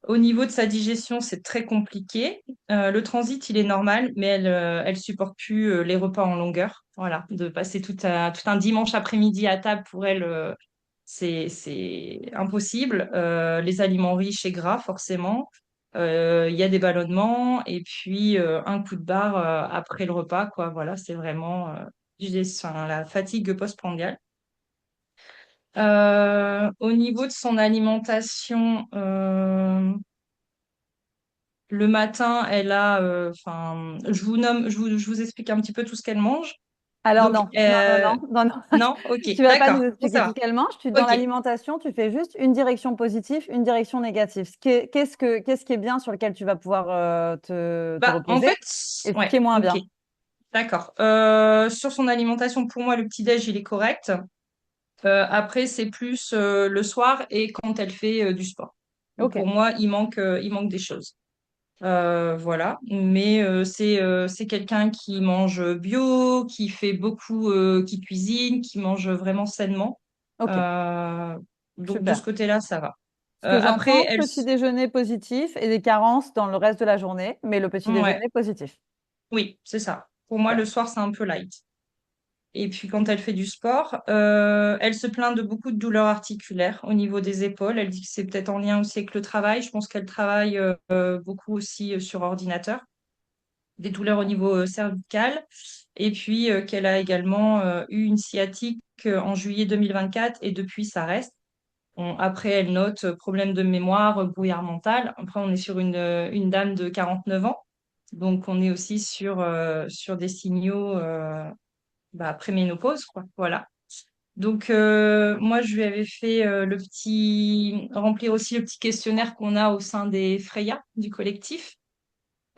Au niveau de sa digestion, c'est très compliqué. Le transit, il est normal, mais elle supporte plus les repas en longueur. Voilà, de passer tout un dimanche après-midi à table pour elle, c'est impossible. Les aliments riches et gras, forcément. Il y a des ballonnements et puis un coup de barre après le repas, quoi. Voilà, c'est vraiment la fatigue postprandiale. Au niveau de son alimentation, le matin, elle a, enfin, je vous explique un petit peu tout ce qu'elle mange. Alors Donc, non, non, non, non, non, non. non, ok, Tu vas pas nous d'accord, bon, expliquer ça tout va. ce qu'elle mange. Dans Ok, l'alimentation, tu fais juste une direction positive, une direction négative. Qu'est-ce qui est bien sur lequel tu vas pouvoir te bah, en reposer fait, et ce ouais, qui est moins ok, bien. d'accord. Sur son alimentation, pour moi, le petit-déj, il est correct. Après, c'est plus le soir et quand elle fait du sport. Donc, Ok, pour moi, il manque des choses. Voilà, mais c'est quelqu'un qui mange bio, qui fait beaucoup, qui cuisine, qui mange vraiment sainement. ok, Euh, donc de ce super. côté-là, ça va. Ce que Après, j'entends, petit déjeuner positif et des carences dans le reste de la journée, mais le petit ouais, déjeuner positif. oui, c'est ça. Pour moi, Super. le soir, c'est un peu light. Et puis quand elle fait du sport, elle se plaint de beaucoup de douleurs articulaires au niveau des épaules. Elle dit que c'est peut-être en lien aussi avec le travail. Je pense qu'elle travaille beaucoup aussi sur ordinateur. Des douleurs au niveau cervical, et puis qu'elle a également eu une sciatique en juillet 2024 et depuis ça reste. Après, elle note problème de mémoire, brouillard mental. Après, on est sur une dame de 49 ans, donc on est aussi sur des signaux préménopause, quoi. Voilà. Donc, moi, je lui avais fait remplir aussi le petit questionnaire qu'on a au sein des Freya, du collectif.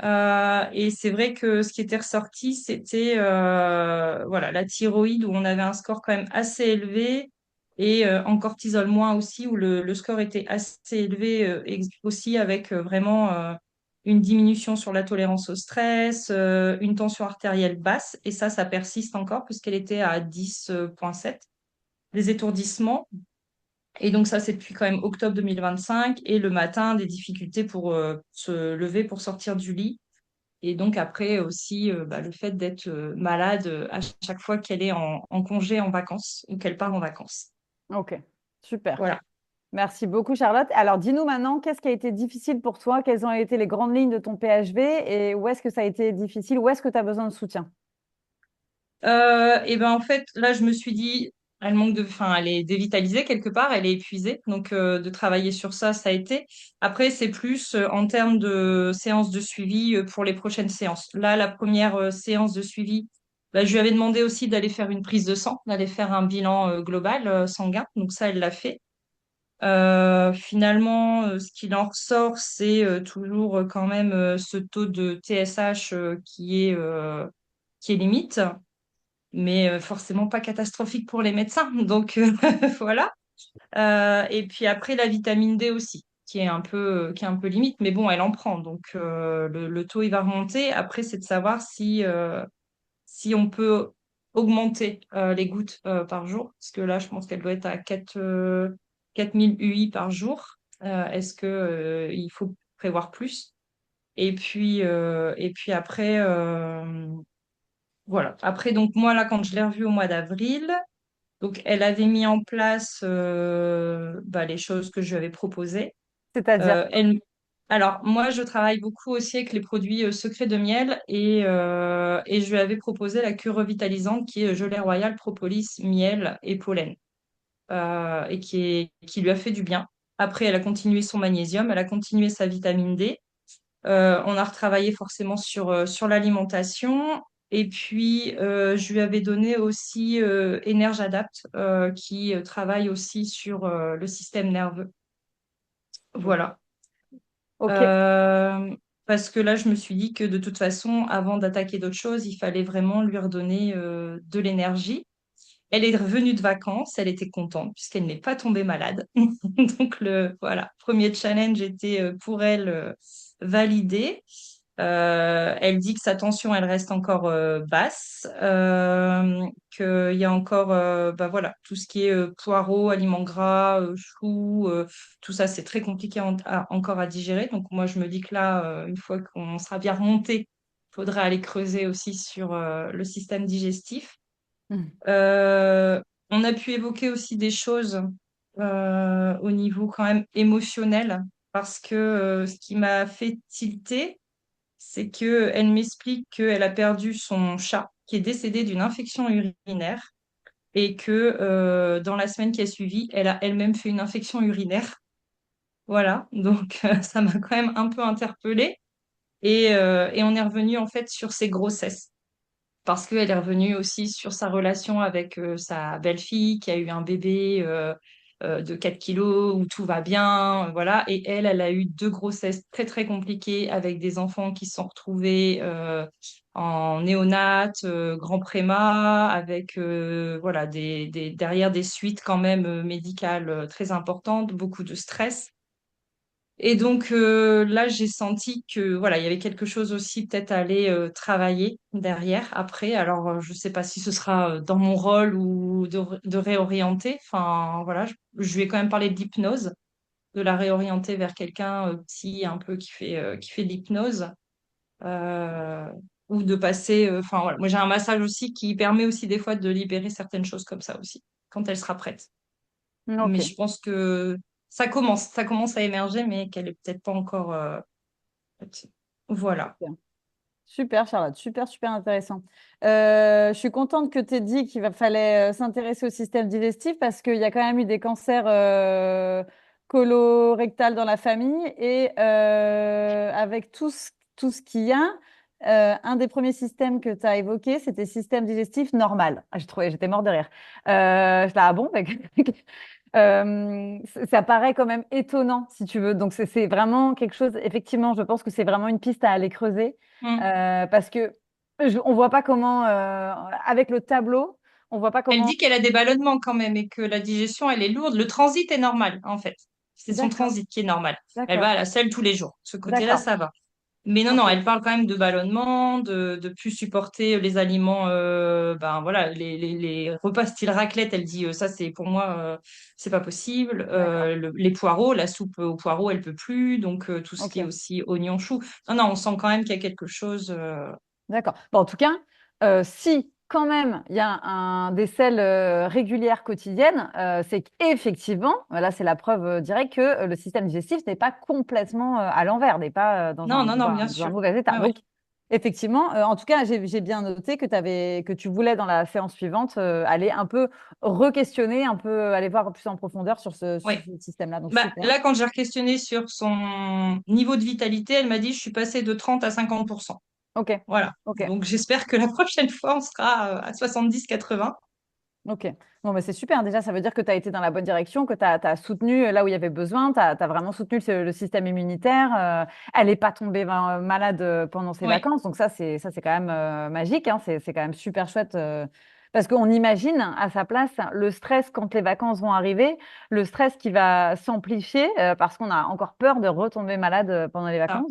Et c'est vrai que ce qui était ressorti, c'était voilà, la thyroïde où on avait un score quand même assez élevé et en cortisol moins aussi où le score était assez élevé aussi avec vraiment une diminution sur la tolérance au stress, une tension artérielle basse et ça persiste encore puisqu'elle était à 10,7. Les étourdissements. Et donc ça, c'est depuis quand même octobre 2025. Et le matin, des difficultés pour se lever, pour sortir du lit. Et donc après aussi, le fait d'être malade à chaque fois qu'elle est en congé, en vacances, ou qu'elle part en vacances. Ok, super. Voilà. Merci beaucoup, Charlotte. Alors, dis-nous maintenant, qu'est-ce qui a été difficile pour toi? Quelles ont été les grandes lignes de ton PHV et où est-ce que ça a été difficile? Où est-ce que tu as besoin de soutien? Et ben en fait, là, je me suis dit, elle manque de, enfin, elle est dévitalisée quelque part, elle est épuisée. Donc, de travailler sur ça, ça a été. Après, c'est plus en termes de séances de suivi pour les prochaines séances. Là, la première séance de suivi, bah, je lui avais demandé aussi d'aller faire une prise de sang, d'aller faire un bilan global sanguin. Donc ça, elle l'a fait. Finalement, ce qu'il en ressort, c'est toujours quand même ce taux de TSH qui est limite mais forcément pas catastrophique pour les médecins. Donc voilà. Et puis après la vitamine D aussi, qui est un peu limite, mais bon, elle en prend. Donc le taux il va remonter. Après, c'est de savoir si on peut augmenter les gouttes par jour, parce que là, je pense qu'elle doit être à 4000 UI par jour. Est-ce que il faut prévoir plus? Et puis après, voilà. Après, donc moi, là, quand je l'ai revue au mois d'avril, donc elle avait mis en place les choses que je lui avais proposées. C'est-à-dire, Elle... Alors, moi, je travaille beaucoup aussi avec les produits secrets de miel et je lui avais proposé la cure revitalisante qui est gelée royale, propolis, miel et pollen et qui lui a fait du bien. Après, elle a continué son magnésium, elle a continué sa vitamine D. On a retravaillé forcément sur l'alimentation. Et puis, je lui avais donné aussi Energadapt, qui travaille aussi sur le système nerveux. Voilà. ok, Euh, Parce que là, je me suis dit que de toute façon, avant d'attaquer d'autres choses, il fallait vraiment lui redonner de l'énergie. Elle est revenue de vacances, elle était contente puisqu'elle n'est pas tombée malade. Donc, voilà, premier challenge était pour elle validé. Elle dit que sa tension, elle reste encore basse, qu'il y a encore voilà, tout ce qui est poireaux, aliments gras, choux, tout ça, c'est très compliqué encore à digérer. Donc moi, je me dis que là, une fois qu'on sera bien remonté, il faudra aller creuser aussi sur le système digestif. Hmm. Euh, on a pu évoquer aussi des choses au niveau quand même émotionnel, parce que ce qui m'a fait tilter, c'est que elle m'explique qu'elle a perdu son chat qui est décédé d'une infection urinaire et que dans la semaine qui a suivi, elle a elle-même fait une infection urinaire. Voilà, donc ça m'a quand même un peu interpellée et on est revenu en fait sur ses grossesses parce qu'elle est revenue aussi sur sa relation avec sa belle-fille qui a eu un bébé de 4 kilos où tout va bien, voilà. Et elle a eu deux grossesses très très compliquées avec des enfants qui se sont retrouvés en néonat, grand préma, avec voilà derrière des suites quand même médicales très importantes, beaucoup de stress. Et donc là, j'ai senti que voilà, il y avait quelque chose aussi peut-être à aller travailler derrière après. Alors, je ne sais pas si ce sera dans mon rôle ou de réorienter. Enfin, voilà, je lui ai quand même parlé de l'hypnose, de la réorienter vers quelqu'un psy un peu qui fait de l'hypnose euh, ou de passer. Enfin, voilà, moi j'ai un massage aussi qui permet aussi des fois de libérer certaines choses comme ça aussi quand elle sera prête. Mais ok. je pense que ça commence à émerger, mais qu'elle est peut-être pas encore petite. Voilà. Super. Super, Charlotte, super, super intéressant. Je suis contente que tu aies dit fallait s'intéresser au système digestif parce qu'il y a quand même eu des cancers colorectals dans la famille et avec tout ce qu'il y a, un des premiers systèmes que tu as évoqué, c'était système digestif normal. Ah, j'étais mort de rire. Ah bon, Ça paraît quand même étonnant, si tu veux. Donc, c'est vraiment quelque chose, effectivement, je pense que c'est vraiment une piste à aller creuser Mm. parce que on voit pas comment, avec le tableau, on voit pas Elle comment. dit qu'elle a des ballonnements quand même et que la digestion, elle est lourde. Le transit est normal, en fait. C'est son D'accord, transit qui est normal. Elle va d'accord, à la selle tous les jours. Ce côté-là, d'accord. ça va. Mais non, Ok, non, elle parle quand même de ballonnement, de plus supporter les aliments, ben voilà, les repas style raclette. Elle dit, ça, c'est pour moi, c'est pas possible. d'accord. Les poireaux, la soupe aux poireaux, elle peut plus. Donc, tout ce qui est Ok. aussi oignon chou. Non, non, on sent quand même qu'il y a quelque chose. D'accord. Bon, en tout cas, si quand même il y a des selles régulières quotidiennes, c'est qu'effectivement, là c'est la preuve directe que le système digestif n'est pas complètement à l'envers, n'est pas Non, non, non, bien dans un sûr. mauvais état. Ouais, ouais. Donc, effectivement, en tout cas, j'ai bien noté que tu voulais dans la séance suivante aller un peu re-questionner, un peu aller voir plus en profondeur sur Ouais. ce système-là. Donc, Bah, super. là, quand j'ai questionné sur son niveau de vitalité, elle m'a dit, je suis passée de 30 à 50%. Ok, Voilà. ok. Donc, j'espère que la prochaine fois, on sera à 70-80. Ok. Bon, mais c'est super. Déjà, ça veut dire que tu as été dans la bonne direction, que tu as, soutenu là où il y avait besoin, tu as vraiment soutenu le système immunitaire. Elle n'est pas tombée malade pendant ses Oui, vacances. Donc, ça, c'est quand même magique. Hein. C'est quand même super chouette. Parce qu'on imagine à sa place le stress quand les vacances vont arriver, le stress qui va s'amplifier parce qu'on a encore peur de retomber malade pendant les ça. vacances.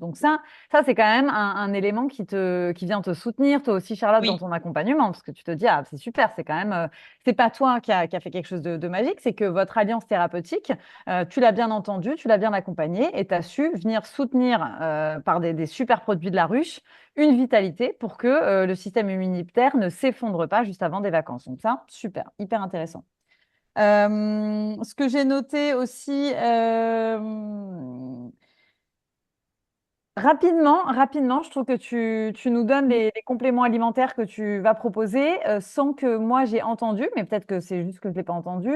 Donc ça c'est quand même un élément qui vient te soutenir, toi aussi, Charlotte, dans Oui, ton accompagnement, parce que tu te dis, ah, c'est super, c'est quand même, c'est pas toi qui a fait quelque chose de magique, c'est que votre alliance thérapeutique, tu l'as bien entendu, tu l'as bien accompagné et tu as su venir soutenir par des super produits de la ruche une vitalité pour que le système immunitaire ne s'effondre pas juste avant des vacances. Donc ça, super, hyper intéressant. Ce que j'ai noté aussi, rapidement, je trouve que tu nous donnes les compléments alimentaires que tu vas proposer sans que moi j'ai entendu, mais peut-être que c'est juste que je ne l'ai pas entendu,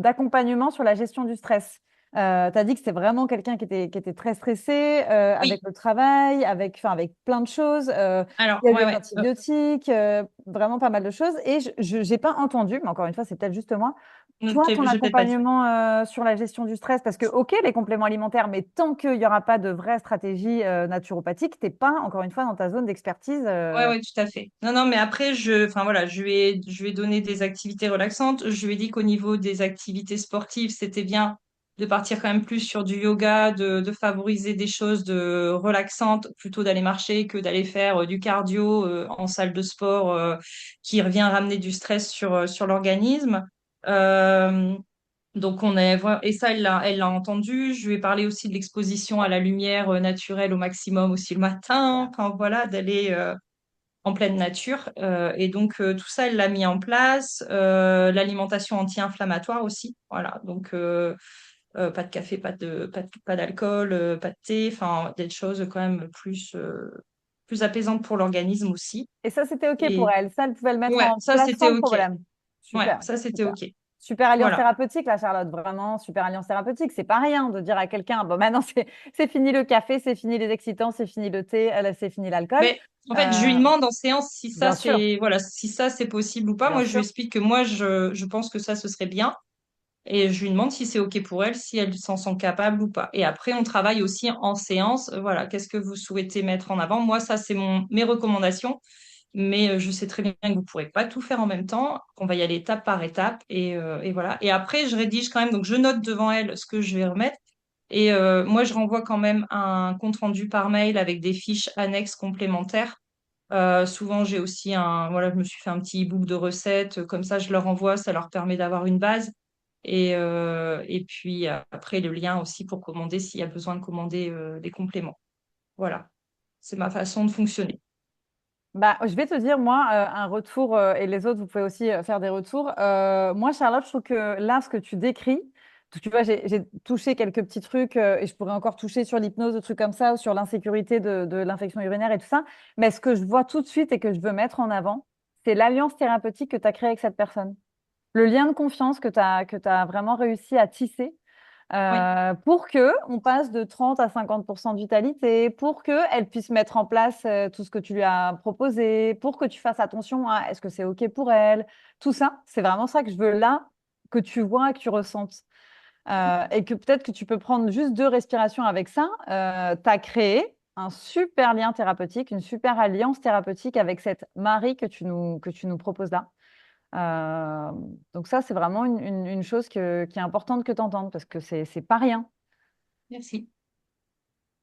d'accompagnement sur la gestion du stress. Tu as dit que c'était vraiment quelqu'un qui était très stressé avec oui. le travail, avec plein de choses. Alors, Il y a ouais, eu des ouais. antibiotiques, vraiment pas mal de choses. Et je n'ai pas entendu, mais encore une fois, c'est peut-être juste moi, toi, ton J'ai peut-être pas dit. accompagnement sur la gestion du stress, parce que, OK, les compléments alimentaires, mais tant qu'il n'y aura pas de vraie stratégie naturopathique, tu n'es pas, encore une fois, dans ta zone d'expertise. Ouais, ouais, tout à fait. Non, non, mais après, enfin voilà, je lui ai donné des activités relaxantes. Je lui ai dit qu'au niveau des activités sportives, c'était bien de partir quand même plus sur du yoga, de favoriser des choses de relaxantes, plutôt d'aller marcher que d'aller faire du cardio en salle de sport qui revient ramener du stress sur l'organisme. Euh, donc et ça, elle l'a entendu. Je lui ai parlé aussi de l'exposition à la lumière naturelle au maximum aussi le matin. Enfin voilà, d'aller en pleine nature. Et donc, tout ça, elle l'a mis en place. L'alimentation anti-inflammatoire aussi. Voilà. Donc, pas de café, pas d'alcool, pas de thé. Enfin, des choses quand même plus apaisantes pour l'organisme aussi. Et ça, c'était OK pour Et elle. Ça, elle pouvait le mettre ouais, en ça, place c'était sans OK. problème. Ouais, Super, ça, c'était super. OK. Super alliance Voilà. thérapeutique, là, Charlotte. Vraiment, super alliance thérapeutique. C'est pas rien de dire à quelqu'un, bon, maintenant, c'est fini le café, c'est fini les excitants, c'est fini le thé, c'est fini l'alcool. Mais en fait, je lui Euh, demande en séance si ça, bien sûr, c'est voilà, si ça, c'est possible ou pas. bien Moi, je lui sûr. explique que moi, je pense que ça, ce serait bien. Et je lui demande si c'est OK pour elle, si elle s'en sent capable ou pas. Et après, on travaille aussi en séance. Voilà, qu'est-ce que vous souhaitez mettre en avant? Moi, ça, c'est mes recommandations. Mais je sais très bien que vous ne pourrez pas tout faire en même temps, qu'on va y aller étape par étape. Et voilà. Et après, je rédige quand même, donc je note devant elle ce que je vais remettre. Et moi, je renvoie quand même un compte-rendu par mail avec des fiches annexes complémentaires. Souvent, j'ai aussi voilà, je me suis fait un petit e-book de recettes. Comme ça, je leur envoie, ça leur permet d'avoir une base. Et puis après, le lien aussi pour commander s'il y a besoin de commander des compléments. Voilà, c'est ma façon de fonctionner. Bah, je vais te dire, moi, un retour, et les autres, vous pouvez aussi faire des retours. Moi, Charlotte, je trouve que là, ce que tu décris, tu vois, j'ai touché quelques petits trucs et je pourrais encore toucher sur l'hypnose, des trucs comme ça, ou sur l'insécurité de l'infection urinaire et tout ça. Mais ce que je vois tout de suite et que je veux mettre en avant, c'est l'alliance thérapeutique que tu as créée avec cette personne. Le lien de confiance que tu as vraiment réussi à tisser Oui, pour qu'on passe de 30 à 50% de vitalité, pour qu'elle puisse mettre en place tout ce que tu lui as proposé, pour que tu fasses attention à est-ce que c'est OK pour elle. Tout ça, c'est vraiment ça que je veux là, que tu vois, que tu ressentes. Et que peut-être que tu peux prendre juste 2 respirations avec ça. Tu as créé un super lien thérapeutique, une super alliance thérapeutique avec cette Marie que tu nous proposes là. Euh, donc ça, c'est vraiment une chose qui est importante que tu entendes parce que c'est pas rien. merci.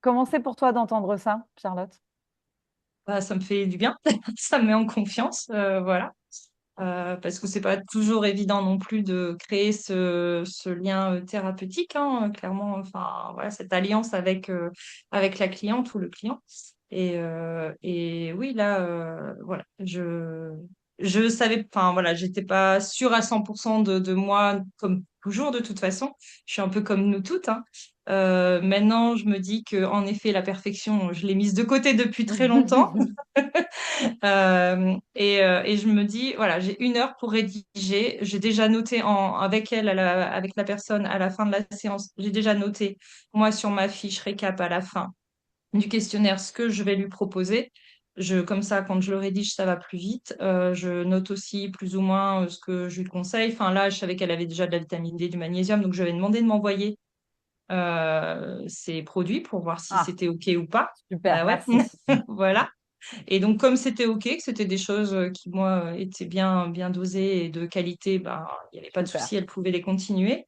Comment c'est pour toi d'entendre ça, Charlotte? Bah, ça me fait du bien, ça me met en confiance, voilà. Parce que c'est pas toujours évident non plus de créer ce lien thérapeutique, hein, clairement, enfin voilà, cette alliance avec la cliente ou le client. Et oui, là, voilà, je savais, enfin voilà, j'étais pas sûre à 100% de moi, comme toujours de toute façon. Je suis un peu comme nous toutes, hein. Maintenant, je me dis que en effet, la perfection, je l'ai mise de côté depuis très longtemps. Et je me dis, voilà, j'ai 1 heure pour rédiger. J'ai déjà noté avec elle, avec la personne, à la fin de la séance, j'ai déjà noté, moi, sur ma fiche récap à la fin du questionnaire, ce que je vais lui proposer. Comme ça, quand je le rédige, ça va plus vite. Je note aussi plus ou moins ce que je lui conseille. Enfin, là, je savais qu'elle avait déjà de la vitamine D, du magnésium, donc je vais demander de m'envoyer ces produits pour voir si Ah, c'était OK ou pas. super, Bah ouais, merci. voilà. Et donc, comme c'était OK, que c'était des choses qui, moi, étaient bien dosées et de qualité, ben, il n'y avait pas de Super. souci, elle pouvait les continuer.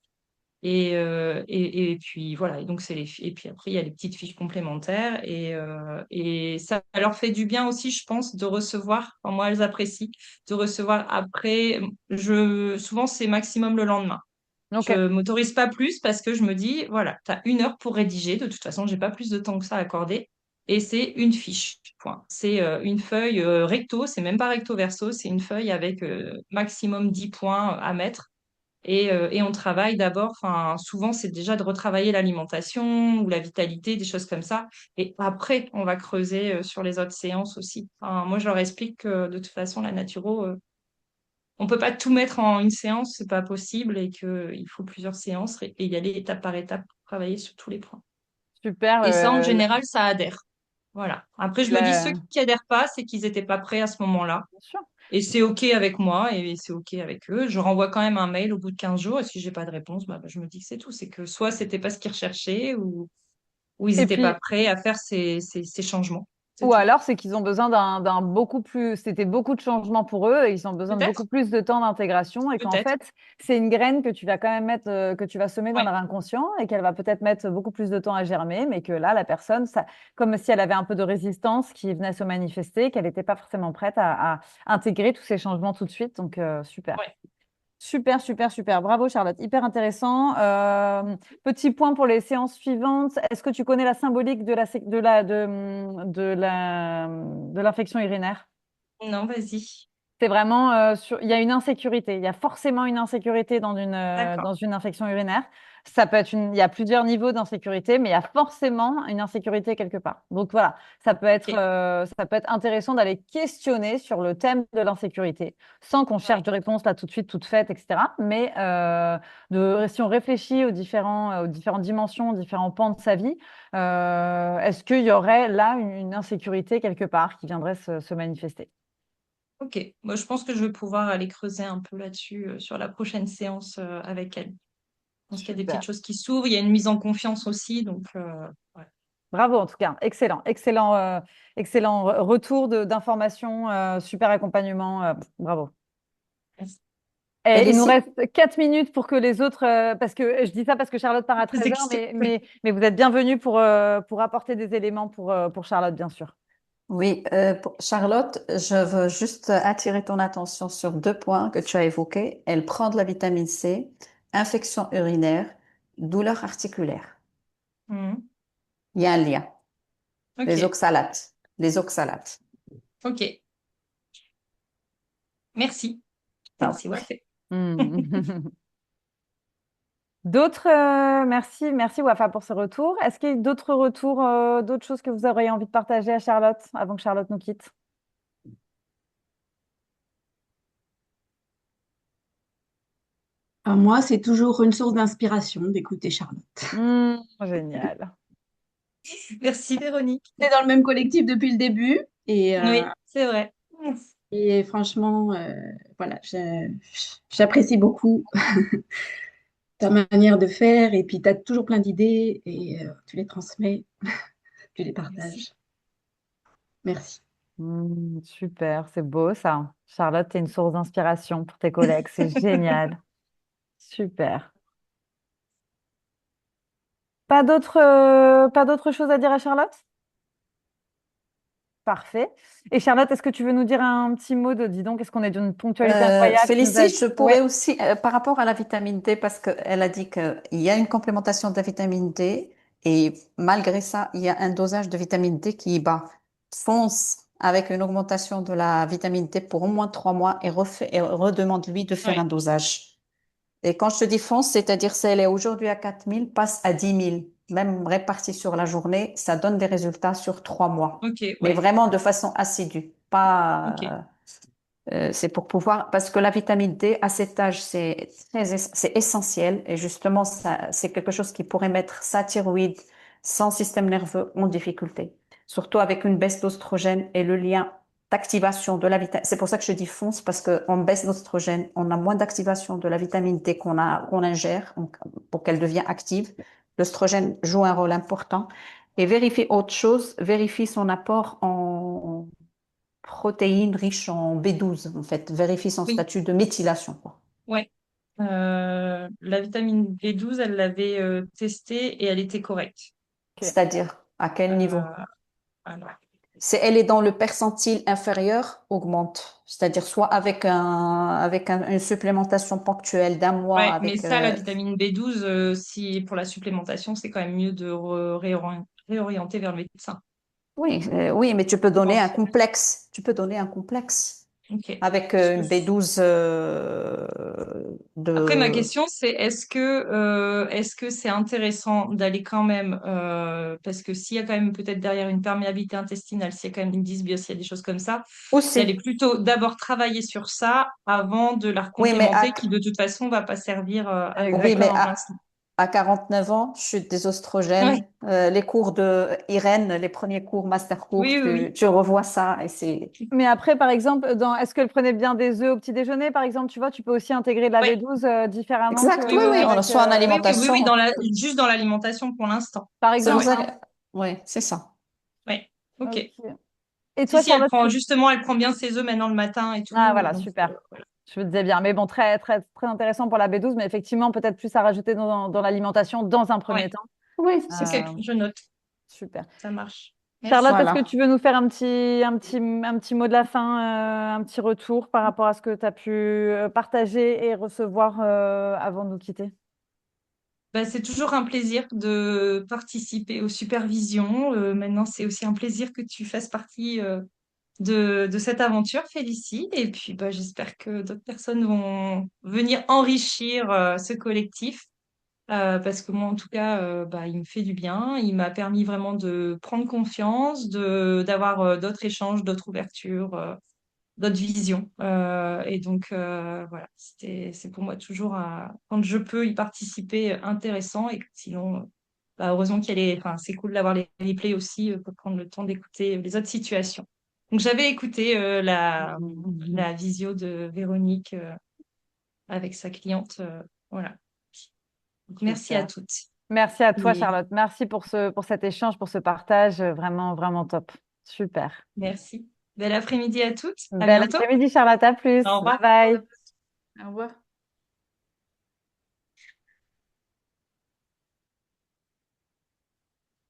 Et puis, voilà. Et, donc, et puis après, il y a les petites fiches complémentaires. Et ça leur fait du bien aussi, je pense, de recevoir. Enfin, moi, elles apprécient de recevoir après. Souvent, c'est maximum le lendemain. OK. Je m'autorise pas plus parce que je me dis, voilà, tu as 1 heure pour rédiger. De toute façon, j'ai pas plus de temps que ça à accorder. Et c'est une fiche, point. C'est une feuille recto, c'est même pas recto verso, c'est une feuille avec maximum 10 points à mettre. Et on travaille d'abord, enfin, souvent, c'est déjà de retravailler l'alimentation ou la vitalité, des choses comme ça. Et après, on va creuser sur les autres séances aussi. Enfin, moi, je leur explique que de toute façon, la naturo, on peut pas tout mettre en une séance, c'est pas possible et qu'il faut plusieurs séances et y aller étape par étape pour travailler sur tous les points. Super. Et ça, en général, ça adhère. Voilà. Après, je me dis, ceux Bien qui adhèrent pas, c'est qu'ils n'étaient pas prêts à ce moment-là. sûr. Et c'est OK avec moi et c'est OK avec eux. Je renvoie quand même un mail au bout de 15 jours et si j'ai pas de réponse, bah, je me dis que c'est tout. C'est que soit c'était pas ce qu'ils recherchaient ou ils Et n'étaient pas puis, prêts à faire ces changements. C'est ou tout. alors, c'est qu'ils ont besoin d'un beaucoup plus, c'était beaucoup de changements pour eux et ils ont besoin de beaucoup Peut-être, plus de temps d'intégration et qu'en peut-être. fait, c'est une graine que tu vas quand même mettre, que tu vas semer dans Ouais. leur inconscient et qu'elle va peut-être mettre beaucoup plus de temps à germer, mais que là, la personne, ça, comme si elle avait un peu de résistance qui venait se manifester, qu'elle n'était pas forcément prête à intégrer tous ces changements tout de suite. Donc, super. Ouais. Super, super, super. Bravo, Charlotte. Hyper intéressant. Petit point pour les séances suivantes. Est-ce que tu connais la symbolique de l'infection urinaire? Non, vas-y. C'est vraiment il y a une insécurité. Il y a forcément une insécurité D'accord. dans une infection urinaire. Ça peut être il y a plusieurs niveaux d'insécurité, mais il y a forcément une insécurité quelque part. Donc voilà, OK. ça peut être intéressant d'aller questionner sur le thème de l'insécurité, sans qu'on cherche Ouais. de réponse là tout de suite, toute faite, etc. Mais si on réfléchit aux différentes dimensions, aux différents pans de sa vie, est-ce qu'il y aurait là une insécurité quelque part qui viendrait se manifester? OK. Moi, je pense que je vais pouvoir aller creuser un peu là-dessus sur la prochaine séance avec elle. Je pense qu'il y a des petites Super. choses qui s'ouvrent. Il y a une mise en confiance aussi. Donc, ouais. Bravo en tout cas, excellent, excellent, excellent retour d'informations, super accompagnement, bravo. Merci. Et il nous Félicie, reste 4 minutes pour que les autres, parce que je dis ça parce que Charlotte part à Plus 13h, excité. Oui. mais vous êtes bienvenus pour apporter des éléments pour Charlotte, bien sûr. Oui, Charlotte, je veux juste attirer ton attention sur 2 points que tu as évoqués. Elle prend de la vitamine C, infection urinaire, douleur articulaire. Mhm. Il y a un lien. Les OK. oxalates. Les oxalates. OK. Merci. T'en Merci, prie. ouais. Hmm. D'autres, merci, merci Wafa pour ce retour. Est-ce qu'il y a d'autres retours, d'autres choses que vous auriez envie de partager à Charlotte avant que Charlotte nous quitte? Moi, c'est toujours une source d'inspiration d'écouter Charlotte. Génial. Merci Véronique. On est dans le même collectif depuis le début Oui, c'est vrai. et franchement, voilà, j'apprécie beaucoup ta manière de faire et puis tu as toujours plein d'idées et tu les transmets, tu les Merci. partages. Merci. Super, c'est beau ça. Charlotte, tu es une source d'inspiration pour tes collègues. C'est génial. Super. Pas d'autres choses à dire à Charlotte? Parfait. Et Charlotte, est-ce que tu veux nous dire un petit mot de, dis donc, est-ce qu'on est d'une ponctualité incroyable? Tu nous as... Félicie, je Ouais, pourrais aussi, par rapport à la vitamine D, parce qu'elle a dit qu'il y a une complémentation de la vitamine D et malgré ça, il y a un dosage de vitamine D qui est bas. Fonce avec une augmentation de la vitamine D pour au moins 3 mois et redemande-lui de faire un Ouais. dosage. Et quand je te dis fonce, c'est-à-dire si elle est aujourd'hui à 4 000, passe à 10 000, même répartie sur la journée, ça donne des résultats sur 3 mois. Ok, Mais ouais. vraiment de façon assidue, pas Ok. c'est pour pouvoir, parce que la vitamine D, à cet âge, c'est essentiel. Et justement, ça, c'est quelque chose qui pourrait mettre sa thyroïde, son système nerveux en difficulté. Surtout avec une baisse d'oestrogène et le lien d'activation de la vitamine. C'est pour ça que je dis fonce, parce qu'en baisse d'oestrogène, on a moins d'activation de la vitamine D qu'on ingère pour qu'elle devienne active. L'oestrogène joue un rôle important. Et vérifie autre chose, vérifie son apport en protéines riches en B12, en fait. Vérifie son Oui, statut de méthylation, quoi. ouais. La vitamine B12, elle l'avait testée et elle était correcte. ok. C'est-à-dire, à quel niveau? Euh, alors, Si elle est dans le percentile inférieur, augmente. C'est-à-dire soit une supplémentation ponctuelle d'un mois ouais, mais avec... ça, la vitamine B12, si pour la supplémentation, c'est quand même mieux de réorienter vers le médecin, oui, mais tu peux je donner un pense. complexe. Tu peux donner un complexe Ok. avec Parce que une B12 après, ma de... question, c'est est-ce que c'est intéressant d'aller quand même, parce que s'il y a quand même peut-être derrière une perméabilité intestinale, s'il y a quand même une dysbiose, s'il y a des choses comme ça, d'aller Aussi. plutôt d'abord travailler sur ça avant de la Oui, mais complémenter, qui de toute façon va pas servir oui, mais pour l'instant. à 49 ans, chute des Ouais. oestrogènes, les cours de Irène, les premiers cours, master cours, Oui, oui, oui. tu revois ça et c'est... Mais après, par exemple, est-ce qu'elle prenait bien des œufs au petit déjeuner, par exemple, tu vois, tu peux aussi intégrer de la Ouais. B12 différemment Exact, Oui, oui, oui, oui, on oui. qu'avec... soit en Oui, alimentation. juste dans l'alimentation pour l'instant. par C'est pour exemple, Ouais, ça hein. que... Oui, c'est ça. ouais. Ok. Ok. Et Si, toi, si, elle Charlotte, prend, justement, elle prend bien ses œufs maintenant le matin et Ah, tout. voilà, Donc, super. voilà. Je me disais bien. Mais bon, très, très, très intéressant pour la B12, mais effectivement, peut-être plus à rajouter dans l'alimentation dans un premier Ouais. temps. Oui, c'est Ok, ça. Euh, je note. super. Ça marche. Charlotte, Merci. est-ce que Voilà. tu veux nous faire un petit mot de la fin, un petit retour par rapport à ce que tu as pu partager et recevoir avant de nous quitter? Bah, c'est toujours un plaisir de participer aux supervisions. Maintenant, c'est aussi un plaisir que tu fasses partie de cette aventure, Félicie. Et puis, bah, j'espère que d'autres personnes vont venir enrichir ce collectif. Parce que moi, en tout cas, bah, il me fait du bien. Il m'a permis vraiment de prendre confiance, d'avoir d'autres échanges, d'autres ouvertures, d'autres visions. Et donc, voilà, c'est pour moi toujours, quand je peux y participer, intéressant. Et sinon, bah, heureusement enfin, c'est cool d'avoir les replays aussi pour prendre le temps d'écouter les autres situations. Donc, j'avais écouté la visio de Véronique avec sa cliente. Voilà. Donc, merci à Super. toutes. Merci à toi, Et Charlotte. Merci pour cet échange, pour ce partage. Vraiment, vraiment top. Super. merci. Bel après-midi à toutes. À Bel bientôt. après-midi, Charlotte. À plus. Au Bye revoir. bye. Au revoir.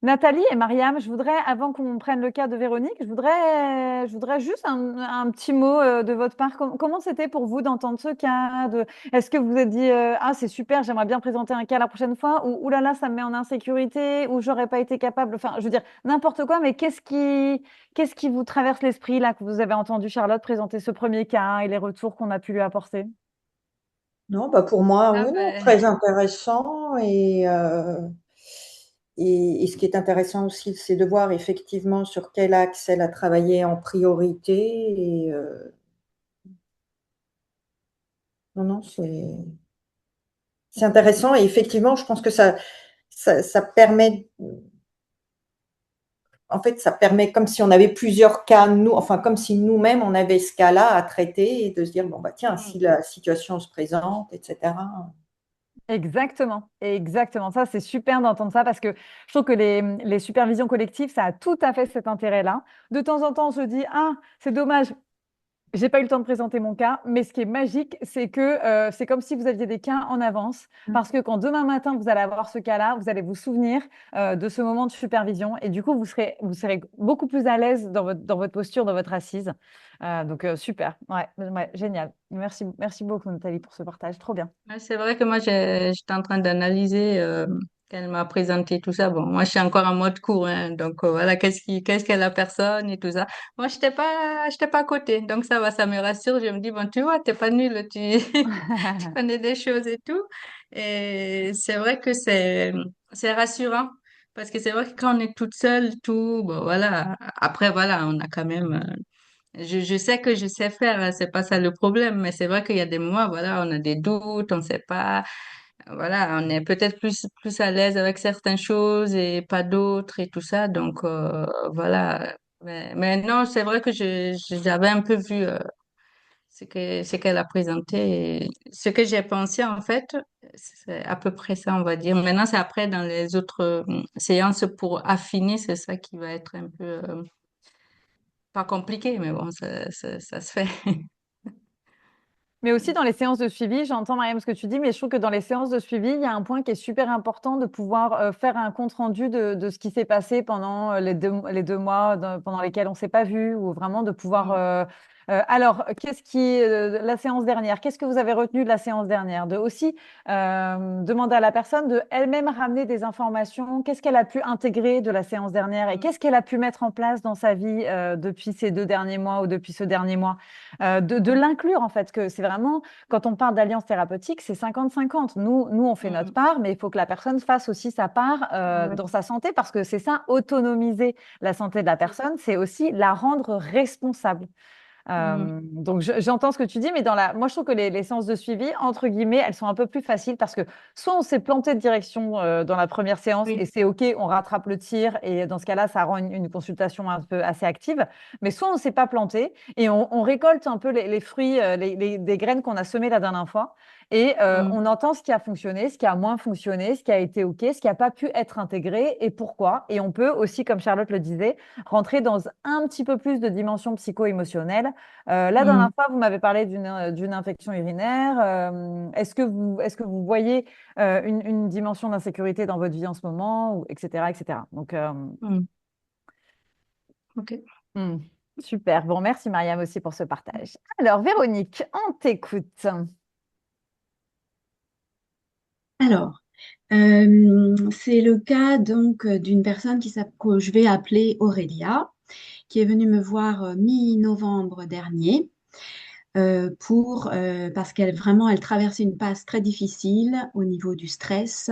Nathalie et Mariam, je voudrais, avant qu'on prenne le cas de Véronique, je voudrais juste un petit mot de votre part. Comment c'était pour vous d'entendre ce cas Est-ce que vous vous êtes dit, ah, c'est super, j'aimerais bien présenter un cas la prochaine fois, ou là là, ça me met en insécurité, ou j'aurais pas été capable, enfin, je veux dire, n'importe quoi, mais qu'est-ce qui vous traverse l'esprit là que vous avez entendu Charlotte présenter ce premier cas et les retours qu'on a pu lui apporter? Non, bah pour moi, Ah oui, non, ben, très intéressant. Et ce qui est intéressant aussi, c'est de voir effectivement sur quel axe elle a travaillé en priorité. Non, non, c'est. c'est intéressant et effectivement, je pense que ça permet, en fait, ça permet comme si on avait plusieurs cas, nous, enfin, comme si nous-mêmes, on avait ce cas-là à traiter et de se dire, bon, bah, tiens, Mm. si la situation se présente, etc. Exactement, exactement. Ça, c'est super d'entendre ça parce que je trouve que les supervisions collectives, ça a tout à fait cet intérêt-là. De temps en temps, on se dit, ah, c'est dommage, j'ai pas eu le temps de présenter mon cas, mais ce qui est magique, c'est que c'est comme si vous aviez des cas en avance, parce que quand demain matin vous allez avoir ce cas-là, vous allez vous souvenir de ce moment de supervision, et du coup vous serez beaucoup plus à l'aise dans votre posture, dans votre assise. Donc super, ouais, ouais, génial. Merci beaucoup Nathalie pour ce partage, trop bien. Ouais, c'est vrai que moi, j'étais en train d'analyser qu'elle m'a présenté tout ça. Bon, moi, je suis encore en mode cours, hein, donc voilà, qu'est-ce qu'est la personne et tout ça. Moi, j'étais pas à côté, donc ça va, ça me rassure. Je me dis, bon, tu vois, t'es pas nul, tu connais des choses et tout. Et c'est vrai que c'est rassurant. Parce que c'est vrai que quand on est toute seule, tout, bon, voilà. Après, voilà, on a quand même, je sais que je sais faire, hein, c'est pas ça le problème, mais c'est vrai qu'il y a des moments, voilà, on a des doutes, on sait pas, voilà, on est peut-être plus à l'aise avec certaines choses et pas d'autres et tout ça, donc voilà. Mais non, c'est vrai que j'avais un peu vu ce qu'elle a présenté et ce que j'ai pensé en fait, c'est à peu près ça, on va dire. Maintenant, c'est après dans les autres séances pour affiner, c'est ça qui va être un peu pas compliqué, mais bon, ça se fait. Mais aussi dans les séances de suivi, j'entends Mariam ce que tu dis, mais je trouve que dans les séances de suivi, il y a un point qui est super important de pouvoir faire un compte-rendu de ce qui s'est passé pendant les 2 mois pendant lesquels on ne s'est pas vu, ou vraiment de pouvoir... Mm, alors, la séance dernière, qu'est-ce que vous avez retenu de la séance dernière? De aussi demander à la personne de elle-même ramener des informations, qu'est-ce qu'elle a pu intégrer de la séance dernière et mm, qu'est-ce qu'elle a pu mettre en place dans sa vie depuis ces 2 derniers mois ou depuis ce dernier mois de mm, l'inclure en fait, que c'est vraiment, quand on parle d'alliance thérapeutique, c'est 50-50. Nous, on fait notre mm. part, mais il faut que la personne fasse aussi sa part Ouais. dans sa santé, parce que c'est ça, autonomiser la santé de la personne, c'est aussi la rendre responsable. Mm, Donc j'entends ce que tu dis, mais moi je trouve que les séances de suivi, entre guillemets, elles sont un peu plus faciles parce que soit on s'est planté de direction dans la première séance et oui. c'est OK, on rattrape le tir et dans ce cas-là, ça rend une consultation un peu assez active, mais soit on s'est pas planté et on récolte un peu les fruits, des graines qu'on a semées la dernière fois et Mm, on entend ce qui a fonctionné, ce qui a moins fonctionné, ce qui a été OK, ce qui n'a pas pu être intégré et pourquoi. Et on peut aussi, comme Charlotte le disait, rentrer dans un petit peu plus de dimension psycho-émotionnelle. La dernière mm. fois, vous m'avez parlé d'une infection urinaire. Est-ce que vous voyez une dimension d'insécurité dans votre vie en ce moment, etc., etc. Donc, Mm. Ok. hmm, super. Bon, merci Mariam aussi pour ce partage. Alors, Véronique, on t'écoute. Alors, c'est le cas donc d'une personne que je vais appeler Aurélia, qui est venue me voir mi-novembre dernier parce qu'elle vraiment elle traversait une passe très difficile au niveau du stress,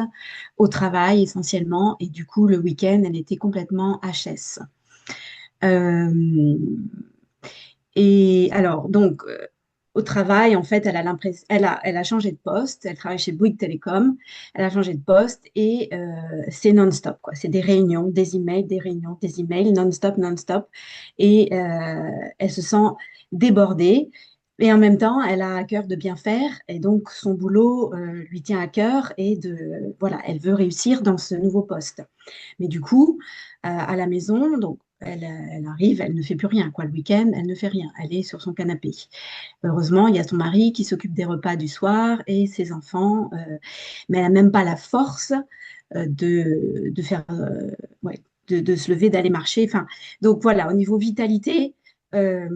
au travail essentiellement, et du coup le week-end elle était complètement HS. Euh, et alors donc au travail, en fait, elle a changé de poste. Elle travaille chez Bouygues Télécom. Elle a changé de poste et c'est non-stop, quoi. C'est des réunions, des emails, des réunions, des emails, non-stop, non-stop. Et elle se sent débordée. Et en même temps, elle a à cœur de bien faire. Et donc, son boulot lui tient à cœur et voilà, elle veut réussir dans ce nouveau poste. Mais du coup, à la maison, donc, elle arrive, elle ne fait plus rien, quoi. Le week-end, elle ne fait rien. Elle est sur son canapé. Heureusement, il y a son mari qui s'occupe des repas du soir et ses enfants, mais elle n'a même pas la force de faire, ouais, de se lever, d'aller marcher. Enfin, donc voilà, au niveau vitalité, euh,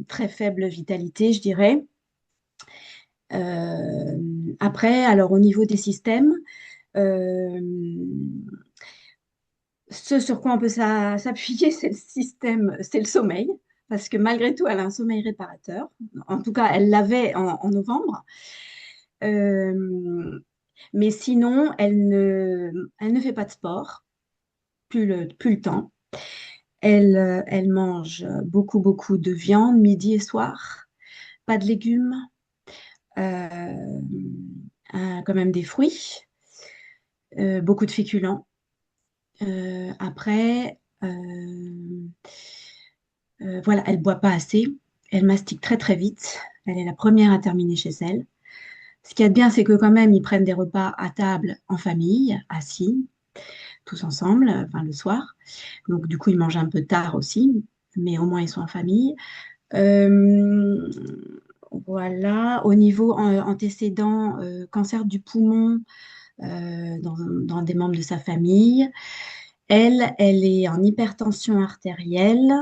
très faible vitalité, je dirais. Après, alors au niveau des systèmes, euh, ce sur quoi on peut s'appuyer, c'est le système, c'est le sommeil, parce que malgré tout, elle a un sommeil réparateur. En tout cas, elle l'avait en novembre. Euh, mais sinon, elle ne fait pas de sport, plus le temps. Elle mange beaucoup, beaucoup de viande, midi et soir, pas de légumes, euh, quand même des fruits, beaucoup de féculents. Après, voilà, elle boit pas assez. Elle mastique très très vite. Elle est la première à terminer chez elle. Ce qui est bien, c'est que quand même, ils prennent des repas à table en famille, assis, tous ensemble, enfin le soir. Donc du coup, ils mangent un peu tard aussi, mais au moins ils sont en famille. Euh, voilà. Au niveau antécédent, cancer du poumon dans des membres de sa famille. Elle est en hypertension artérielle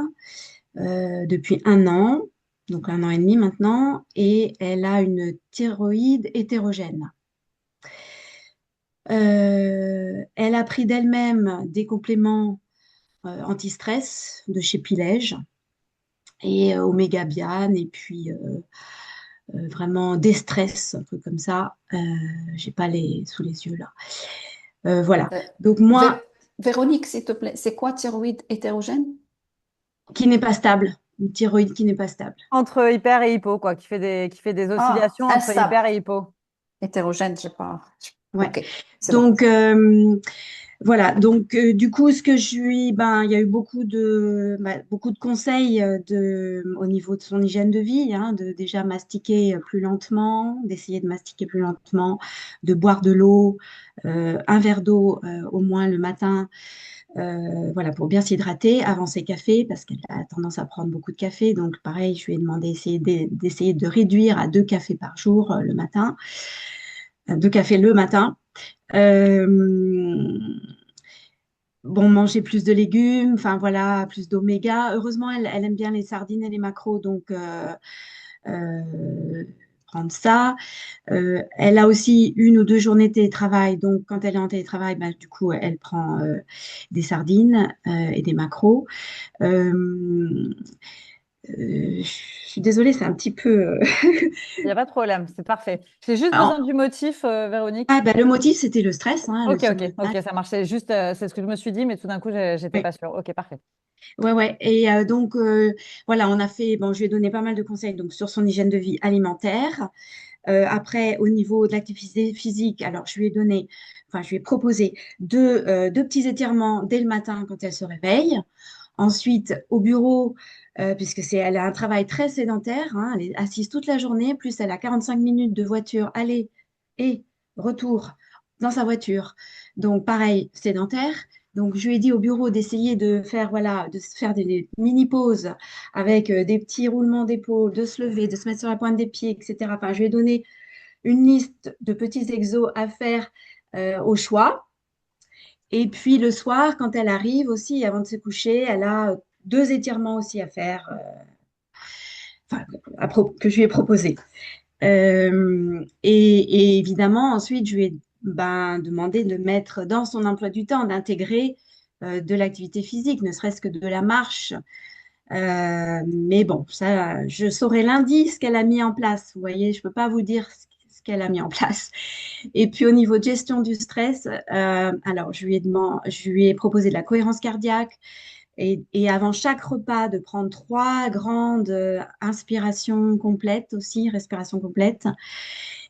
depuis 1 an, donc 1 an et demi maintenant, et elle a une thyroïde hétérogène. Elle a pris d'elle-même des compléments anti-stress de chez Pilège et Oméga Bian, et puis vraiment Destress, un truc comme ça. J'ai pas sous les yeux là. Voilà. Euh, Donc moi, Véronique, s'il te plaît, c'est quoi thyroïde hétérogène? qui n'est pas stable, une thyroïde qui n'est pas stable. Entre hyper et hypo, quoi, qui fait des Ah, oscillations entre instable. hyper et hypo. Hétérogène, je sais pas. Ouais. Ok, c'est bon. Donc voilà. Donc du coup, ce que je lui, ben, il y a eu beaucoup de conseils au niveau de son hygiène de vie, hein, de déjà mastiquer plus lentement, d'essayer de mastiquer plus lentement, de boire de l'eau, un verre d'eau au moins le matin. Voilà, pour bien s'hydrater avant ses cafés, parce qu'elle a tendance à prendre beaucoup de café. Donc, pareil, je lui ai demandé d'essayer de réduire à 2 cafés par jour le matin. 2 cafés le matin. Euh, bon, manger plus de légumes, enfin voilà, plus d'oméga. Heureusement, elle aime bien les sardines et les maquereaux, donc euh, prendre ça. Elle a aussi 1 ou 2 journées de télétravail. Donc, quand elle est en télétravail, bah, du coup, elle prend des sardines et des maquereaux. Euh, je suis désolée, c'est un petit peu. Il n'y a pas de problème, c'est parfait. J'ai juste besoin Alors, du motif, Véronique. bah, le motif, c'était le stress, hein, le Ok, ok, surmenage. ok, ça marchait. Juste, c'est ce que je me suis dit, mais tout d'un coup, j'étais Oui. pas sûre. Ok, parfait. Ouais, ouais. Et donc, voilà, on a fait. Bon, je lui ai donné pas mal de conseils donc, sur son hygiène de vie alimentaire. Après, au niveau de l'activité physique, alors je lui ai proposé deux petits étirements dès le matin quand elle se réveille. Ensuite, au bureau, puisque elle a un travail très sédentaire, hein, elle est assise toute la journée, plus elle a 45 minutes de voiture aller et retour dans sa voiture. Donc, pareil, sédentaire. Donc, je lui ai dit au bureau d'essayer de faire, voilà, de se faire des mini-pauses avec des petits roulements d'épaule, de se lever, de se mettre sur la pointe des pieds, etc. Enfin, je lui ai donné une liste de petits exos à faire au choix. Et puis le soir, quand elle arrive aussi, avant de se coucher, elle a 2 étirements aussi à faire, enfin, que je lui ai proposé. Et évidemment, ensuite, je lui ai demandé de mettre dans son emploi du temps, d'intégrer de l'activité physique, ne serait-ce que de la marche. Mais bon, ça, je saurai lundi ce qu'elle a mis en place. Vous voyez, je ne peux pas vous dire ce qu'elle a mis en place. Et puis au niveau de gestion du stress, alors je lui ai proposé de la cohérence cardiaque et avant chaque repas de prendre 3 grandes inspirations complètes aussi, respiration complète,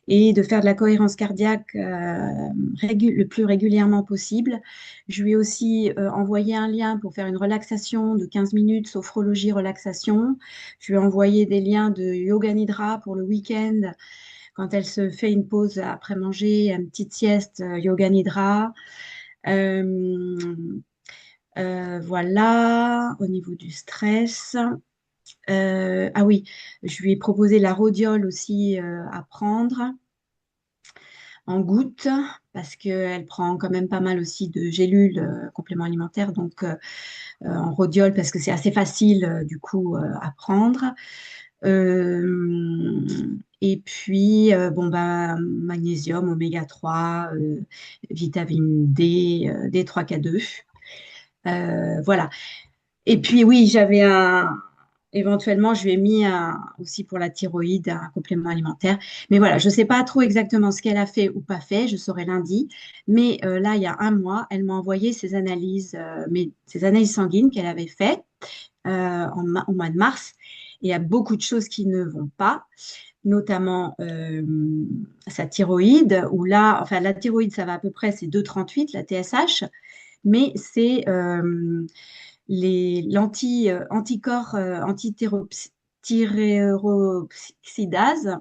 et de faire de la cohérence cardiaque le plus régulièrement possible. Je lui ai aussi envoyé un lien pour faire une relaxation de 15 minutes, sophrologie, relaxation. Je lui ai envoyé des liens de yoga nidra pour le week-end quand elle se fait une pause après manger, une petite sieste, yoga nidra. Euh, voilà, au niveau du stress. Ah oui, je lui ai proposé la rhodiole aussi à prendre en gouttes parce qu'elle prend quand même pas mal aussi de gélules compléments alimentaires, donc en rhodiole parce que c'est assez facile du coup à prendre. Euh, et puis, bon, magnésium, oméga 3, vitamine D, D3K2. Voilà. Et puis, oui, éventuellement, je lui ai mis aussi pour la thyroïde un complément alimentaire. Mais voilà, je ne sais pas trop exactement ce qu'elle a fait ou pas fait, je saurai lundi. Mais là, il y a un mois, elle m'a envoyé ses analyses sanguines qu'elle avait faites au mois de mars. Et il y a beaucoup de choses qui ne vont pas, notamment sa thyroïde, où là, enfin la thyroïde, ça va à peu près, c'est 2,38, la TSH, mais c'est anticorps antithyroxydase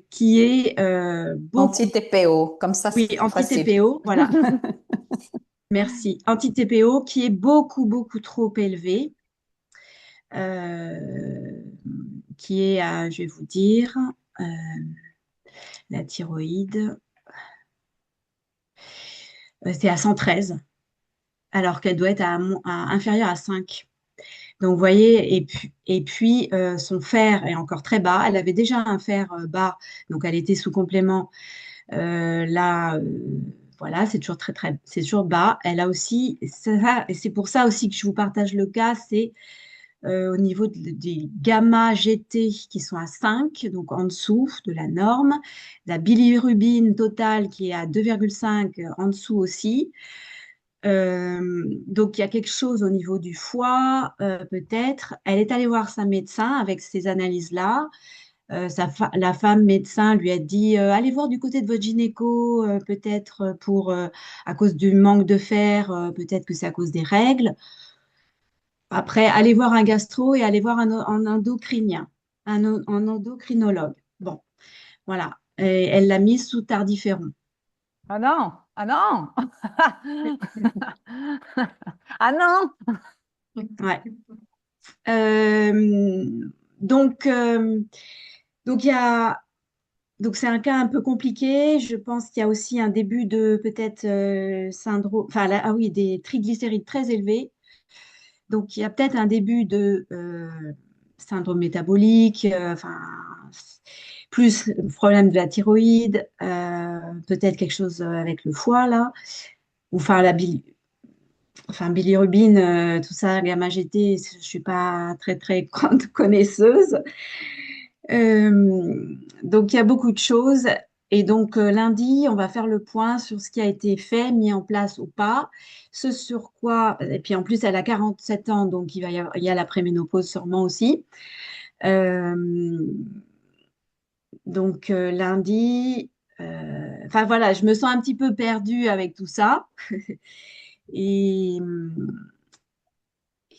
qui est beaucoup, Anti-TPO, comme ça, oui, c'est facile. anti-TPO, voilà, merci, anti-TPO qui est beaucoup, beaucoup trop élevé, euh, qui est à, je vais vous dire, euh, la thyroïde, c'est à 113, alors qu'elle doit être inférieure à 5. Donc, vous voyez, et puis son fer est encore très bas. Elle avait déjà un fer bas, donc elle était sous complément. Là, voilà, c'est toujours c'est toujours bas. Elle a aussi, ça, et c'est pour ça aussi que je vous partage le cas, c'est au niveau des gamma GT qui sont à 5, donc en dessous de la norme. La bilirubine totale qui est à 2,5 en dessous aussi. Donc, il y a quelque chose au niveau du foie, peut-être. Elle est allée voir sa médecin avec ces analyses-là. La femme médecin lui a dit allez voir du côté de votre gynéco, peut-être à cause du manque de fer, peut-être que c'est à cause des règles. Après, allez voir un gastro et allez voir un endocrinien, un endocrinologue. Bon, voilà. Et elle l'a mise sous tardiféron. Ah non, ah non, ah non. Ouais. Euh, donc, donc, il y a, donc c'est un cas un peu compliqué. Je pense qu'il y a aussi un début de peut-être syndrome, enfin ah oui, des triglycérides très élevés. Donc il y a peut-être un début de syndrome métabolique, enfin plus le problème de la thyroïde, peut-être quelque chose avec le foie là, ou enfin enfin bilirubine, tout ça, gamma GT. Je suis pas très très grande connaisseuse. Donc, il y a beaucoup de choses. Et donc, lundi, on va faire le point sur ce qui a été fait, mis en place ou pas. Ce sur quoi, et puis en plus, elle a 47 ans, donc il y a la préménopause sûrement aussi. Euh, donc, lundi, enfin voilà, je me sens un petit peu perdue avec tout ça. Et,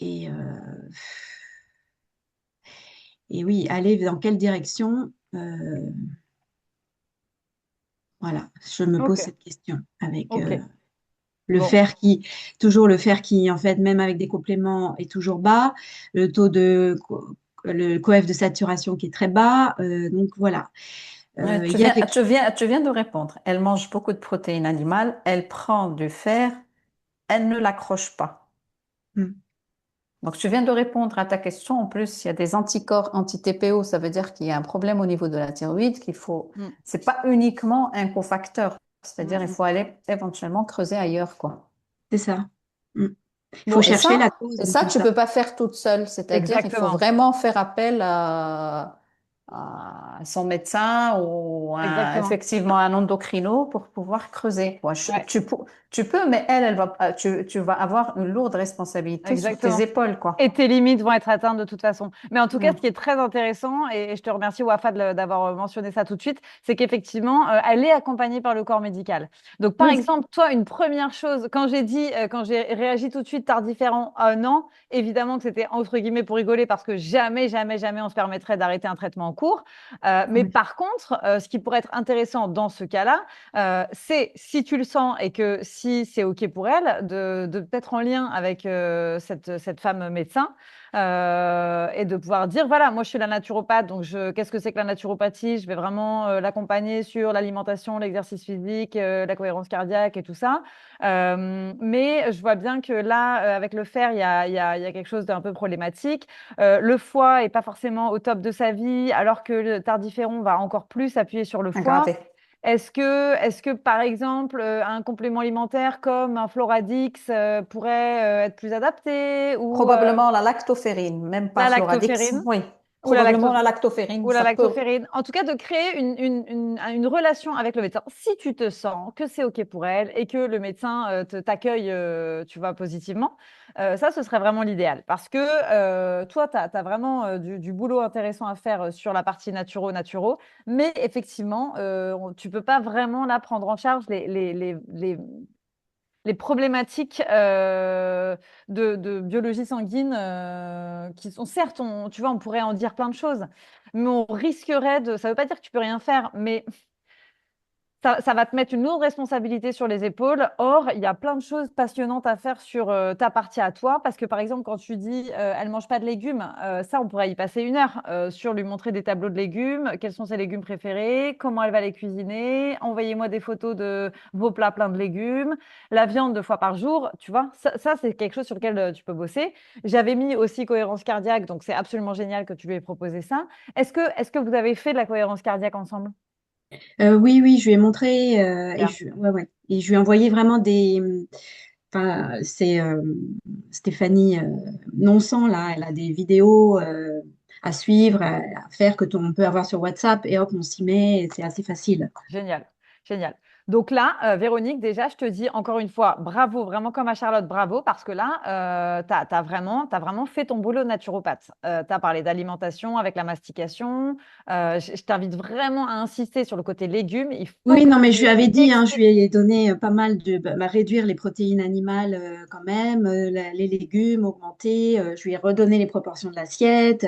et, euh, et oui, aller dans quelle direction? Voilà, je me pose Ok, cette question avec ok. le Bon, fer qui, toujours le fer qui, en fait, même avec des compléments, est toujours bas, le taux le coef de saturation qui est très bas. Donc voilà. Il y a quelque Tu viens de répondre. Elle mange beaucoup de protéines animales, elle prend du fer, elle ne l'accroche pas. chose. Donc, tu viens de répondre à ta question. En plus, il y a des anticorps anti-TPO. Ça veut dire qu'il y a un problème au niveau de la thyroïde, qu'il faut. mm, C'est pas uniquement un cofacteur. mm, C'est-à-dire, il mm. faut aller éventuellement creuser ailleurs, quoi. C'est ça. Mm. Il faut Bon, chercher la cause Et de ça, tout tu ça. peux pas faire toute seule. C'est-à-dire, il faut Exactement, vraiment faire appel à son médecin ou exactement. effectivement à un endocrino pour pouvoir creuser, quoi. Ouais, Tu peux, mais elle va, tu vas avoir une lourde responsabilité sur tes exactement. épaules, quoi. Et tes limites vont être atteintes de toute façon. Mais en tout cas, ce Mm. qui est très intéressant, et je te remercie, Wafa, d'avoir mentionné ça tout de suite, c'est qu'effectivement, elle est accompagnée par le corps médical. Donc, par Oui. exemple, toi, une première chose, quand j'ai dit, quand j'ai réagi tout de suite tardiféren, non, évidemment que c'était entre guillemets pour rigoler parce que jamais, jamais, jamais on se permettrait d'arrêter un traitement en cours. Mais Oui. par contre, ce qui pourrait être intéressant dans ce cas-là, c'est si tu le sens et que si c'est OK pour elle, de peut-être en lien avec cette femme médecin et de pouvoir dire, voilà, moi je suis la naturopathe, donc qu'est-ce que c'est que la naturopathie? Je vais vraiment l'accompagner sur l'alimentation, l'exercice physique, la cohérence cardiaque et tout ça. Mais je vois bien que là, avec le fer, il y a quelque chose d'un peu problématique. Le foie est pas forcément au top de sa vie, alors que le tardiféron va encore plus appuyer sur le foie. Aggravé. Est-ce que, par exemple, un complément alimentaire comme un Floradix pourrait être plus adapté ou Probablement la lactoferrine, même pas la Floradix. lactoferrine? Oui. Ou la Probablement lactose. la lactoferrine, Ou la ça peut. lactoferrine. En tout cas, de créer une relation avec le médecin. Si tu te sens que c'est OK pour elle et que le médecin t'accueille, tu vois, positivement, ça, ce serait vraiment l'idéal. Parce que toi, tu as vraiment du boulot intéressant à faire sur la partie naturo-naturo. Mais effectivement, tu peux pas vraiment là prendre en charge les problématiques de biologie sanguine qui sont certes, tu vois, on pourrait en dire plein de choses, mais on risquerait de. Ça ne veut pas dire que tu peux rien faire, mais ça va te mettre une lourde responsabilité sur les épaules. Or, il y a plein de choses passionnantes à faire sur ta partie à toi. Parce que, par exemple, quand tu dis elle mange pas de légumes, ça, on pourrait y passer 1 heure sur lui montrer des tableaux de légumes, quels sont ses légumes préférés, comment elle va les cuisiner. Envoyez-moi des photos de vos plats pleins de légumes, la viande 2 fois par jour. Tu vois, ça c'est quelque chose sur lequel tu peux bosser. J'avais mis aussi cohérence cardiaque, donc c'est absolument génial que tu lui aies proposé ça. Est-ce que vous avez fait de la cohérence cardiaque ensemble? Oui, oui, je lui ai montré Super. ouais, ouais. Et je lui ai envoyé vraiment enfin, c'est Stéphanie Nonsan là, elle a des vidéos à suivre, à faire on peut avoir sur WhatsApp et hop, on s'y met, et c'est assez facile. Génial, génial. Donc là, Véronique, déjà, je te dis encore une fois, bravo, vraiment comme à Charlotte, bravo, parce que là, tu as vraiment fait ton boulot de naturopathe. Tu as parlé d'alimentation avec la mastication. Je t'invite vraiment à insister sur le côté légumes. Il faut Oui, que non, mais je tu lui avais dit, hein, je lui expliques. ai donné pas mal réduire les protéines animales quand même, les légumes augmenter, je lui ai redonné les proportions de l'assiette,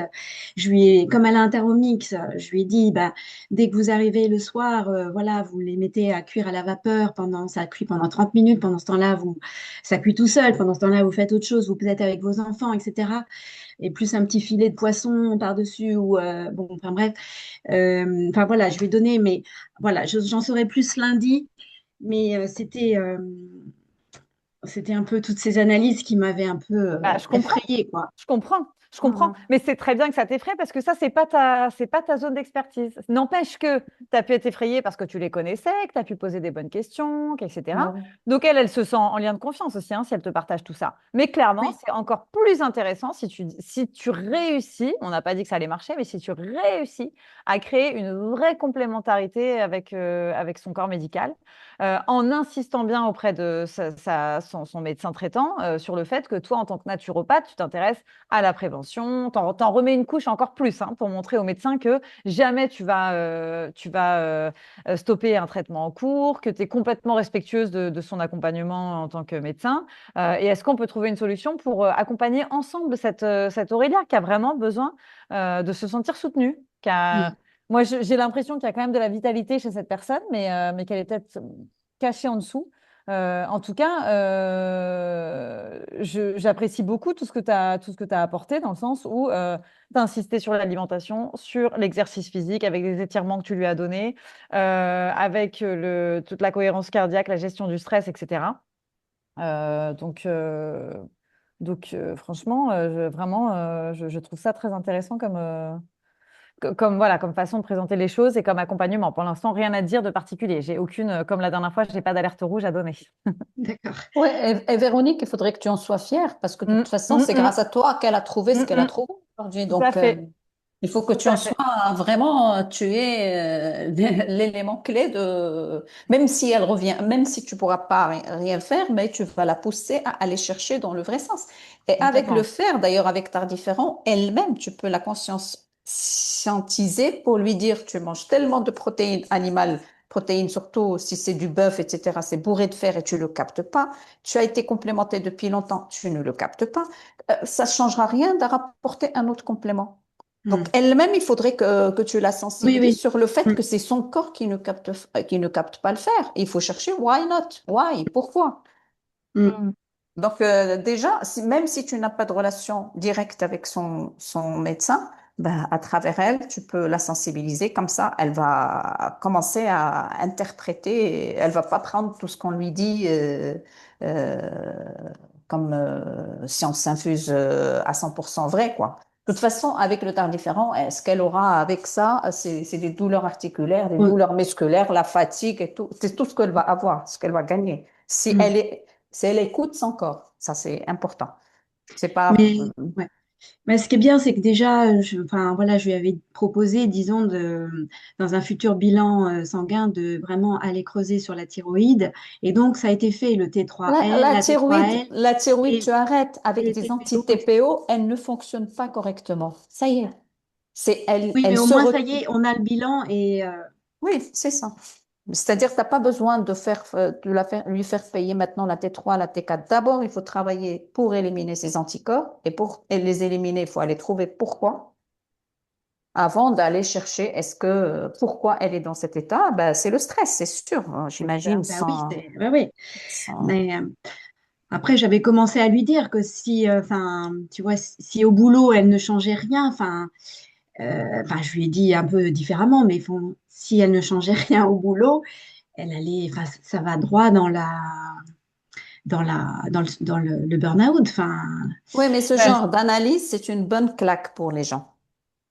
comme elle a un Thermomix, je lui ai dit, bah, dès que vous arrivez le soir, voilà, vous les mettez à cuire à la vapeur ça cuit pendant 30 minutes, pendant ce temps-là, ça cuit tout seul, pendant ce temps-là, vous faites autre chose, vous êtes avec vos enfants, etc. Et plus un petit filet de poisson par-dessus, ou bon, enfin bref. Enfin voilà, je vais donner, mais voilà, j'en saurai plus lundi. Mais c'était un peu toutes ces analyses qui m'avaient un peu Bah, je comprends. effrayée, quoi. Je comprends, je comprends. Mhm. Mais c'est très bien que ça t'effraie parce que ça, c'est pas ta zone d'expertise. N'empêche que tu as pu être effrayée parce que tu les connaissais, que tu as pu poser des bonnes questions, etc. Ouais. Donc, elle se sent en lien de confiance aussi, hein, si elle te partage tout ça. Mais clairement, Oui. c'est encore plus intéressant si tu réussis, on n'a pas dit que ça allait marcher, mais si tu réussis à créer une vraie complémentarité avec son corps médical, en insistant bien auprès de son médecin traitant sur le fait que toi, en tant que naturopathe, tu t'intéresses à la prévention, t'en remets une couche encore plus hein, pour montrer au médecin que jamais tu vas stopper un traitement en cours, que tu es complètement respectueuse de son accompagnement en tant que médecin. Et est-ce qu'on peut trouver une solution pour accompagner ensemble cette Aurélia qui a vraiment besoin de se sentir soutenue, Mm. moi, j'ai l'impression qu'il y a quand même de la vitalité chez cette personne, mais qu'elle est peut-être cachée en dessous. En tout cas, j'apprécie beaucoup tout ce que tu as apporté dans le sens où tu as insisté sur l'alimentation, sur l'exercice physique avec les étirements que tu lui as donnés, avec toute la cohérence cardiaque, la gestion du stress, etc. Donc, franchement, vraiment, je trouve ça très intéressant voilà, comme façon de présenter les choses et comme accompagnement. Pour l'instant, rien à dire de particulier. J'ai aucune, comme la dernière fois, je n'ai pas d'alerte rouge à donner. D'accord. Ouais, et Véronique, il faudrait que tu en sois fière parce que de Mm, toute façon, mm, c'est mm, grâce à toi qu'elle a trouvé ce mm, qu'elle a mm. trouvé aujourd'hui. Tout à Donc, fait, il faut que tout tu en à fait. sois vraiment, tu es l'élément clé même si elle revient, même si tu pourras pas rien faire, mais tu vas la pousser à aller chercher dans le vrai sens. Et avec le Complètement. faire, d'ailleurs, avec Tard Différent, elle-même, tu peux la conscientiser pour lui dire, tu manges tellement de protéines animales, protéines surtout si c'est du bœuf, etc., c'est bourré de fer et tu le captes pas. Tu as été complémenté depuis longtemps, tu ne le captes pas. Ça changera rien de rapporter un autre complément. Donc, Mm. elle-même, il faudrait que tu la Oui, sensibilises oui. sur le fait Mm. que c'est son corps qui ne capte pas le fer. Il faut chercher why not? Why? Pourquoi? Mm. Donc, déjà, même si tu n'as pas de relation directe avec son médecin, ben, à travers elle, tu peux la sensibiliser. Comme ça, elle va commencer à interpréter. Elle va pas prendre tout ce qu'on lui dit euh, comme science infuse à 100% vrai, quoi. De toute façon, avec le temps différent, ce qu'elle aura avec ça, c'est des douleurs articulaires, des Oui. douleurs musculaires, la fatigue et tout. C'est tout ce qu'elle va avoir, ce qu'elle va gagner. Si Mm. elle est, si elle écoute son corps, ça c'est important. C'est pas. Mais ouais. Mais ce qui est bien, c'est que déjà, enfin, voilà, je lui avais proposé, disons, dans un futur bilan sanguin, de vraiment aller creuser sur la thyroïde. Et donc, ça a été fait, le T3L, la T3L La thyroïde, tu et, arrêtes et avec le des TPO. anti-TPO, elle ne fonctionne pas correctement. Ça y est, Oui, mais elle au se moins, ça y est, on a le bilan Oui, c'est ça. C'est-à-dire que tu n'as pas besoin de lui faire payer maintenant la T3, la T4. D'abord, il faut travailler pour éliminer ses anticorps et pour les éliminer, il faut aller trouver pourquoi avant d'aller chercher pourquoi elle est dans cet état. Ben, c'est le stress, c'est sûr, hein, C'est clair. j'imagine, bah oui, bah oui. sans... Mais après, j'avais commencé à lui dire que si, enfin, tu vois, si au boulot, elle ne changeait rien, enfin, je lui ai dit un peu différemment, mais si elle ne changeait rien au boulot, elle allait, enfin, ça va droit dans le burn-out. Enfin, Oui, mais ce ouais, genre d'analyse, c'est une bonne claque pour les gens.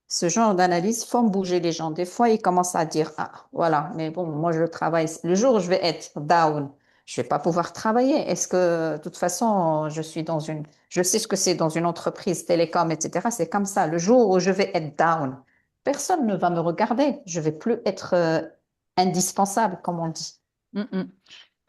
Ce genre d'analyse font bouger les gens. Des fois, ils commencent à dire, ah, voilà, mais bon, moi, je travaille. Le jour où je vais être down, je vais pas pouvoir travailler. Est-ce que, de toute façon, je sais ce que c'est dans une entreprise télécom, etc. C'est comme ça. Le jour où je vais être down, personne ne va me regarder. Je vais plus être indispensable, comme on dit. Mm, mm.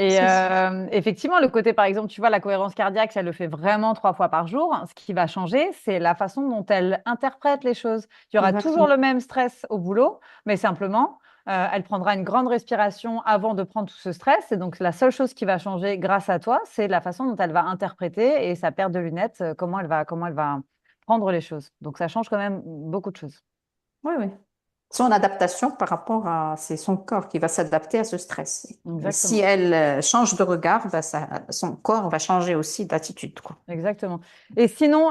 Et c'est sûr. effectivement, le côté, par exemple, tu vois, la cohérence cardiaque, si elle le fait vraiment 3 fois par jour, ce qui va changer, c'est la façon dont elle interprète les choses. Il y aura toujours Exactement. le même stress au boulot, mais simplement, elle prendra une grande respiration avant de prendre tout ce stress. Et donc, la seule chose qui va changer grâce à toi, c'est la façon dont elle va interpréter et sa paire de lunettes, comment elle va prendre les choses. Donc, ça change quand même beaucoup de choses. Oui, oui. Son adaptation par rapport c'est son corps qui va s'adapter à ce stress. Et si Exactement. elle change de regard, ben son corps va changer aussi d'attitude, quoi. Exactement. Et sinon,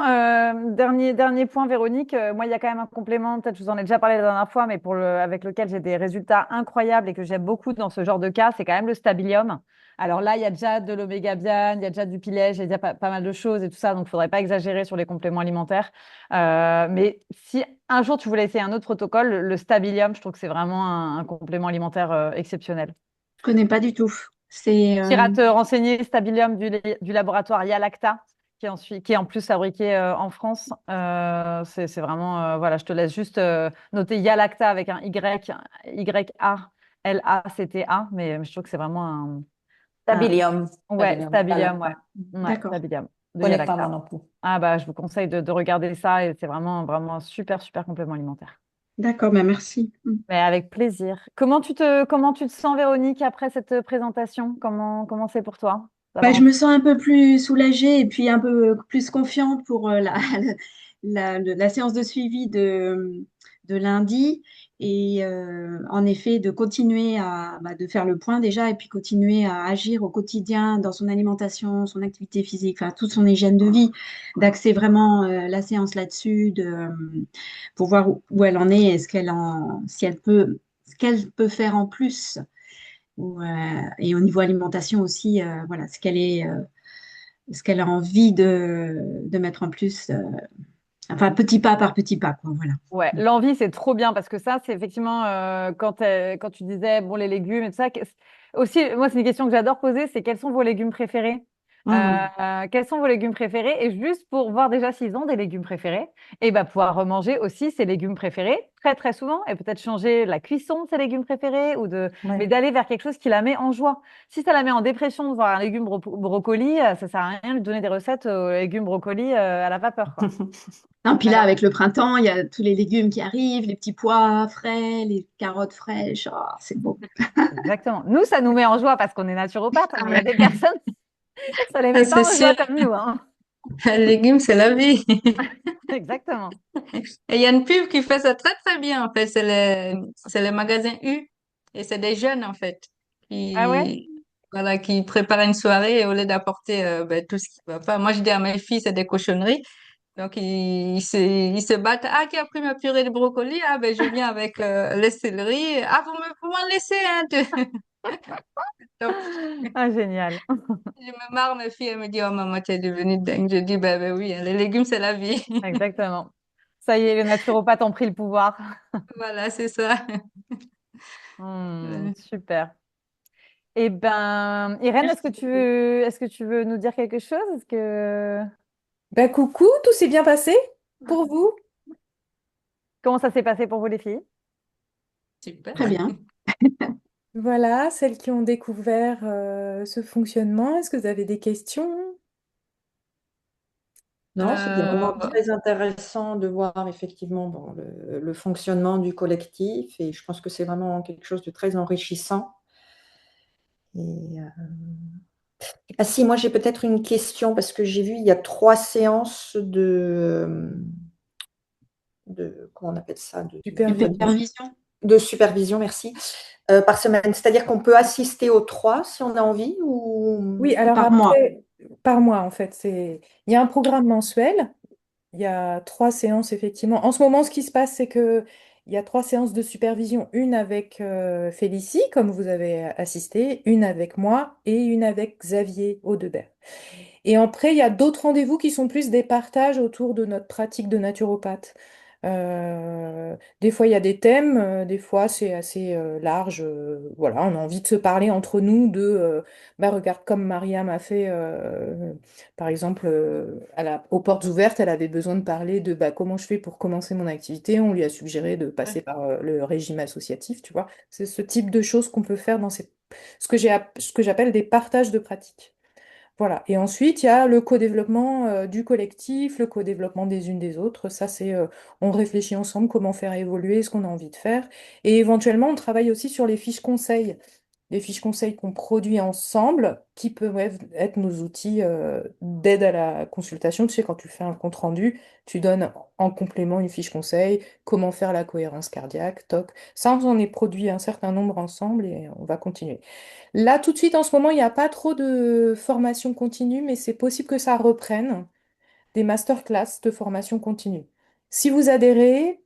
dernier point, Véronique, moi, il y a quand même un complément, peut-être je vous en ai déjà parlé la dernière fois, mais avec lequel j'ai des résultats incroyables et que j'aime beaucoup dans ce genre de cas, c'est quand même le stabilium. Alors là, il y a déjà de l'oméga-biane, il y a déjà du pilège, il y a déjà pas mal de choses et tout ça, donc il ne faudrait pas exagérer sur les compléments alimentaires. Mais si un jour tu voulais essayer un autre protocole, le stabilium, je trouve que c'est vraiment un complément alimentaire exceptionnel. Je connais pas du tout. C'est, Tu iras te renseigner, Stabilium du laboratoire Yalacta, qui est en plus fabriqué en France. C'est vraiment, voilà, je te laisse juste noter Yalacta avec un Y-A-L-A-C-T-A, mais je trouve que c'est vraiment un- Stabilium. ouais, Stabilium. Stabilium, ouais. Ouais, d'accord. Stabilium Je de connais pas moi Yalacta. non plus. Ah bah, je vous conseille de regarder ça et c'est vraiment, vraiment un super, super complément alimentaire. D'accord, bah merci. Mais avec plaisir. Comment tu te sens, Véronique, après cette présentation? Comment c'est pour toi Bah, d'avoir je me sens un peu plus soulagée et puis un peu plus confiante pour la séance de suivi de lundi. Et en effet, de continuer de faire le point déjà et puis continuer à agir au quotidien dans son alimentation, son activité physique, enfin toute son hygiène de vie, d'axer vraiment la séance là-dessus, pour voir où elle en est, si elle peut, ce qu'elle peut faire en plus et au niveau alimentation aussi, voilà, ce qu'elle a envie de mettre en plus, enfin petit pas par petit pas, quoi, voilà. Ouais, l'envie, c'est trop bien parce que ça, c'est effectivement quand tu disais, bon, les légumes et tout ça. Aussi, moi, c'est une question que j'adore poser, c'est quels sont vos légumes préférés? Hum, Quels sont vos légumes préférés? Et juste pour voir déjà s'ils ont des légumes préférés, et bah, pouvoir remanger aussi ses légumes préférés très, très souvent et peut-être changer la cuisson de ses légumes préférés mais Ouais. d'aller vers quelque chose qui la met en joie. Si ça la met en dépression de voir un légume brocoli, ça sert à rien de lui donner des recettes aux légumes brocoli à la vapeur, quoi. non, puis là, Alors, avec le printemps, il y a tous les légumes qui arrivent, les petits pois frais, les carottes fraîches, oh, c'est beau. exactement. Nous, ça nous met en joie parce qu'on est naturopathe, Ah mais il y a ouais. des personnes, ça les Ah, met c'est pas en sûr, joie comme nous, hein. les légumes, c'est la vie. Exactement. Et il y a une pub qui fait ça très très bien, en fait. C'est les magasins U. Et c'est des jeunes, en fait, Ah ouais? voilà, qui préparent une soirée et au lieu d'apporter ben, tout ce qui va pas. Moi, je dis à mes filles, c'est des cochonneries. Donc, ils se battent. Ah, qui a pris ma purée de brocoli? Ah, ben, je viens avec le céleri. Ah, vous m'en laissez, hein? Donc, Ah, génial. je me marre, mes filles, elles me disent, oh, maman, t'es devenue dingue. Je dis, ben oui, hein, les légumes, c'est la vie. Exactement. Ça y est, les naturopathes ont pris le pouvoir. Voilà, c'est ça. Super. Eh ben, Irène, Merci beaucoup. est-ce que tu veux nous dire quelque chose? Bah coucou, tout s'est bien passé? pour vous? Comment ça s'est passé pour vous, les filles? Super. Très bien. Voilà, celles qui ont découvert ce fonctionnement, est-ce que vous avez des questions? Non, c'était Euh, vraiment très intéressant de voir effectivement bon, le fonctionnement du collectif et je pense que c'est vraiment quelque chose de très enrichissant. Et, ah si, moi j'ai peut-être une question parce que j'ai vu il y a 3 séances comment on appelle ça, Supervision. Supervision. de supervision, merci, par semaine. C'est-à-dire qu'on peut assister aux 3 si on a envie ou... Oui, alors Par mois. après, par mois en fait, il y a un programme mensuel. Il y a 3 séances, effectivement. En ce moment, ce qui se passe, c'est que il y a 3 séances de supervision, une avec Félicie, comme vous avez assisté, une avec moi et une avec Xavier Audebert. Et après, il y a d'autres rendez-vous qui sont plus des partages autour de notre pratique de naturopathe. Des fois, il y a des thèmes, des fois, c'est assez large. Voilà, on a envie de se parler entre nous bah, regarde, comme Mariam a fait, par exemple, aux portes ouvertes, elle avait besoin de parler de bah, comment je fais pour commencer mon activité. On lui a suggéré de passer par le régime associatif, tu vois. C'est ce type de choses qu'on peut faire dans ce que j'appelle des partages de pratiques. Voilà. Et ensuite, il y a le co-développement du collectif, le co-développement des unes des autres. Ça, on réfléchit ensemble comment faire évoluer ce qu'on a envie de faire. Et éventuellement, on travaille aussi sur les fiches conseils. Les fiches conseils qu'on produit ensemble, qui peuvent être nos outils d'aide à la consultation. Tu sais, quand tu fais un compte-rendu, tu donnes en complément une fiche conseil, comment faire la cohérence cardiaque, toc. Ça, on en est produit un certain nombre ensemble et on va continuer. Là, tout de suite, en ce moment, il n'y a pas trop de formation continue, mais c'est possible que ça reprenne des masterclass de formation continue. Si vous adhérez,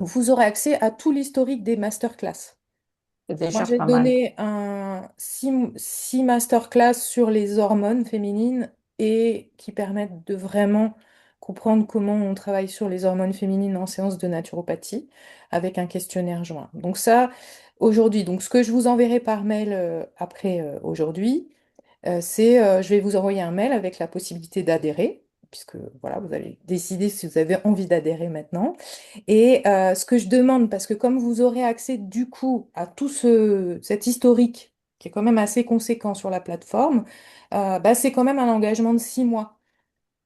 vous aurez accès à tout l'historique des masterclass. C'est Moi, déjà j'ai pas mal. donné six masterclass sur les hormones féminines et qui permettent de vraiment comprendre comment on travaille sur les hormones féminines en séance de naturopathie avec un questionnaire joint. Donc ça, aujourd'hui, donc ce que je vous enverrai par mail après aujourd'hui, je vais vous envoyer un mail avec la possibilité d'adhérer, puisque voilà, vous allez décider si vous avez envie d'adhérer maintenant. Et ce que je demande, parce que comme vous aurez accès du coup à tout cet historique, qui est quand même assez conséquent sur la plateforme, bah, c'est quand même un engagement de 6 mois.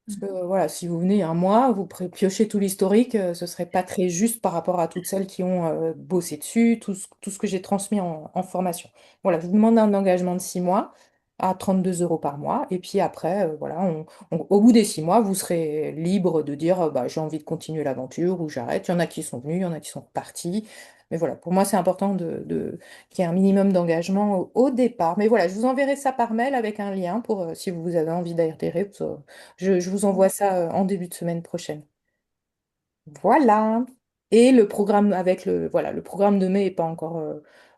Parce que voilà, si vous venez un mois, vous piochez tout l'historique, ce serait pas très juste par rapport à toutes celles qui ont bossé dessus, tout ce que j'ai transmis en formation. Voilà, je vous demande un engagement de 6 mois à 32 euros par mois. Et puis après, voilà, au bout des 6 mois, vous serez libre de dire bah, j'ai envie de continuer l'aventure ou j'arrête. Il y en a qui sont venus, il y en a qui sont partis. Mais voilà, pour moi, c'est important qu'il y ait un minimum d'engagement au départ. Mais voilà, je vous enverrai ça par mail avec un lien pour si vous avez envie d'adhérer. Je vous envoie ça en début de semaine prochaine. Voilà. Et le programme voilà, le programme de mai n'est pas encore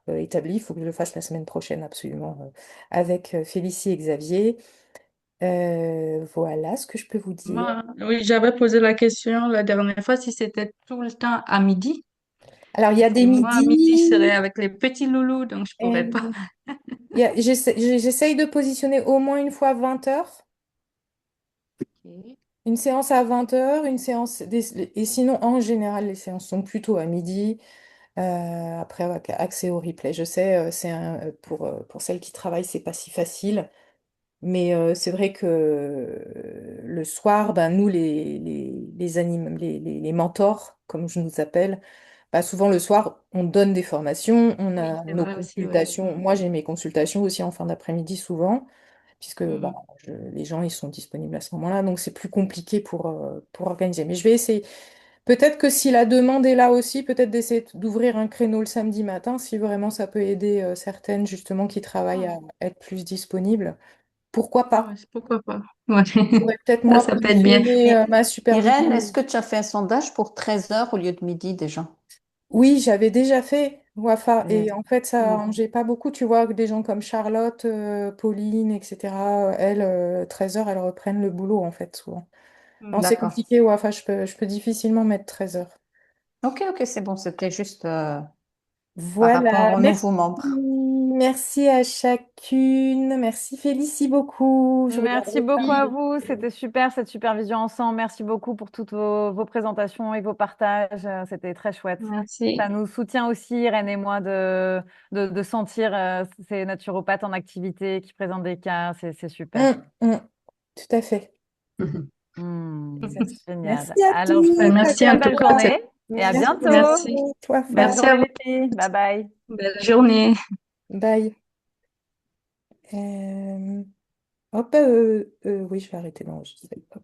établi. Il faut que je le fasse la semaine prochaine, absolument, avec Félicie et Xavier. Voilà ce que je peux vous dire. Oui, j'avais posé la question la dernière fois si c'était tout le temps à midi. Alors, il y a Parce que des moi, à midi, je serais midis. avec les petits loulous, donc je pourrais pas. euh, J'essaye de positionner au moins une fois 20 heures. Ok. Une séance à 20 heures, et sinon, en général, les séances sont plutôt à midi. Après, avec accès au replay. Je sais, pour celles qui travaillent, c'est pas si facile. Mais c'est vrai que le soir, ben, nous, les mentors, comme je nous appelle, bah, souvent le soir, on donne des formations, on Oui, a c'est nos vrai aussi, oui. consultations. Moi, j'ai mes consultations aussi en fin d'après-midi souvent, puisque bah, Mhm. les gens, ils sont disponibles à ce moment-là. Donc, c'est plus compliqué pour organiser. Mais je vais essayer. Peut-être que si la demande est là aussi, peut-être d'essayer d'ouvrir un créneau le samedi matin, si vraiment ça peut aider certaines justement qui travaillent Ah, à être plus disponibles. Pourquoi ouais, pas? pourquoi pas. Ouais. Je pourrais peut-être moi Ça peut être bien. positionner Et ma Irène, supervision. est-ce que tu as fait un sondage pour 13 heures au lieu de midi déjà? Oui, j'avais déjà fait Wafa et Bien. en fait ça Mm. arrangeait pas beaucoup. Tu vois, que des gens comme Charlotte, Pauline, etc. Elles, 13 heures, elles reprennent le boulot en fait souvent. Non, c'est D'accord. compliqué, Wafa, je peux difficilement mettre 13 heures. Ok, ok, c'est bon. C'était juste par rapport Voilà, aux merci. nouveaux membres. Merci à chacune. Merci Félicie beaucoup. Je regarde Merci beaucoup à aussi. vous. C'était super cette supervision ensemble. Merci beaucoup pour toutes vos présentations et vos partages. C'était très chouette. Merci. Ça nous soutient aussi, Irène et moi, de sentir ces naturopathes en activité qui présentent des cas. C'est super. Tout à fait. Génial. Merci à Alors, je vous souhaite tous. une Merci super en tout belle cas. journée et à Merci. bientôt. Toi, Bonne Merci Fab. à journée, vous. les filles. Bye bye. Belle journée. Bye. Hop, oui, je vais arrêter d'enregistrer. Hop.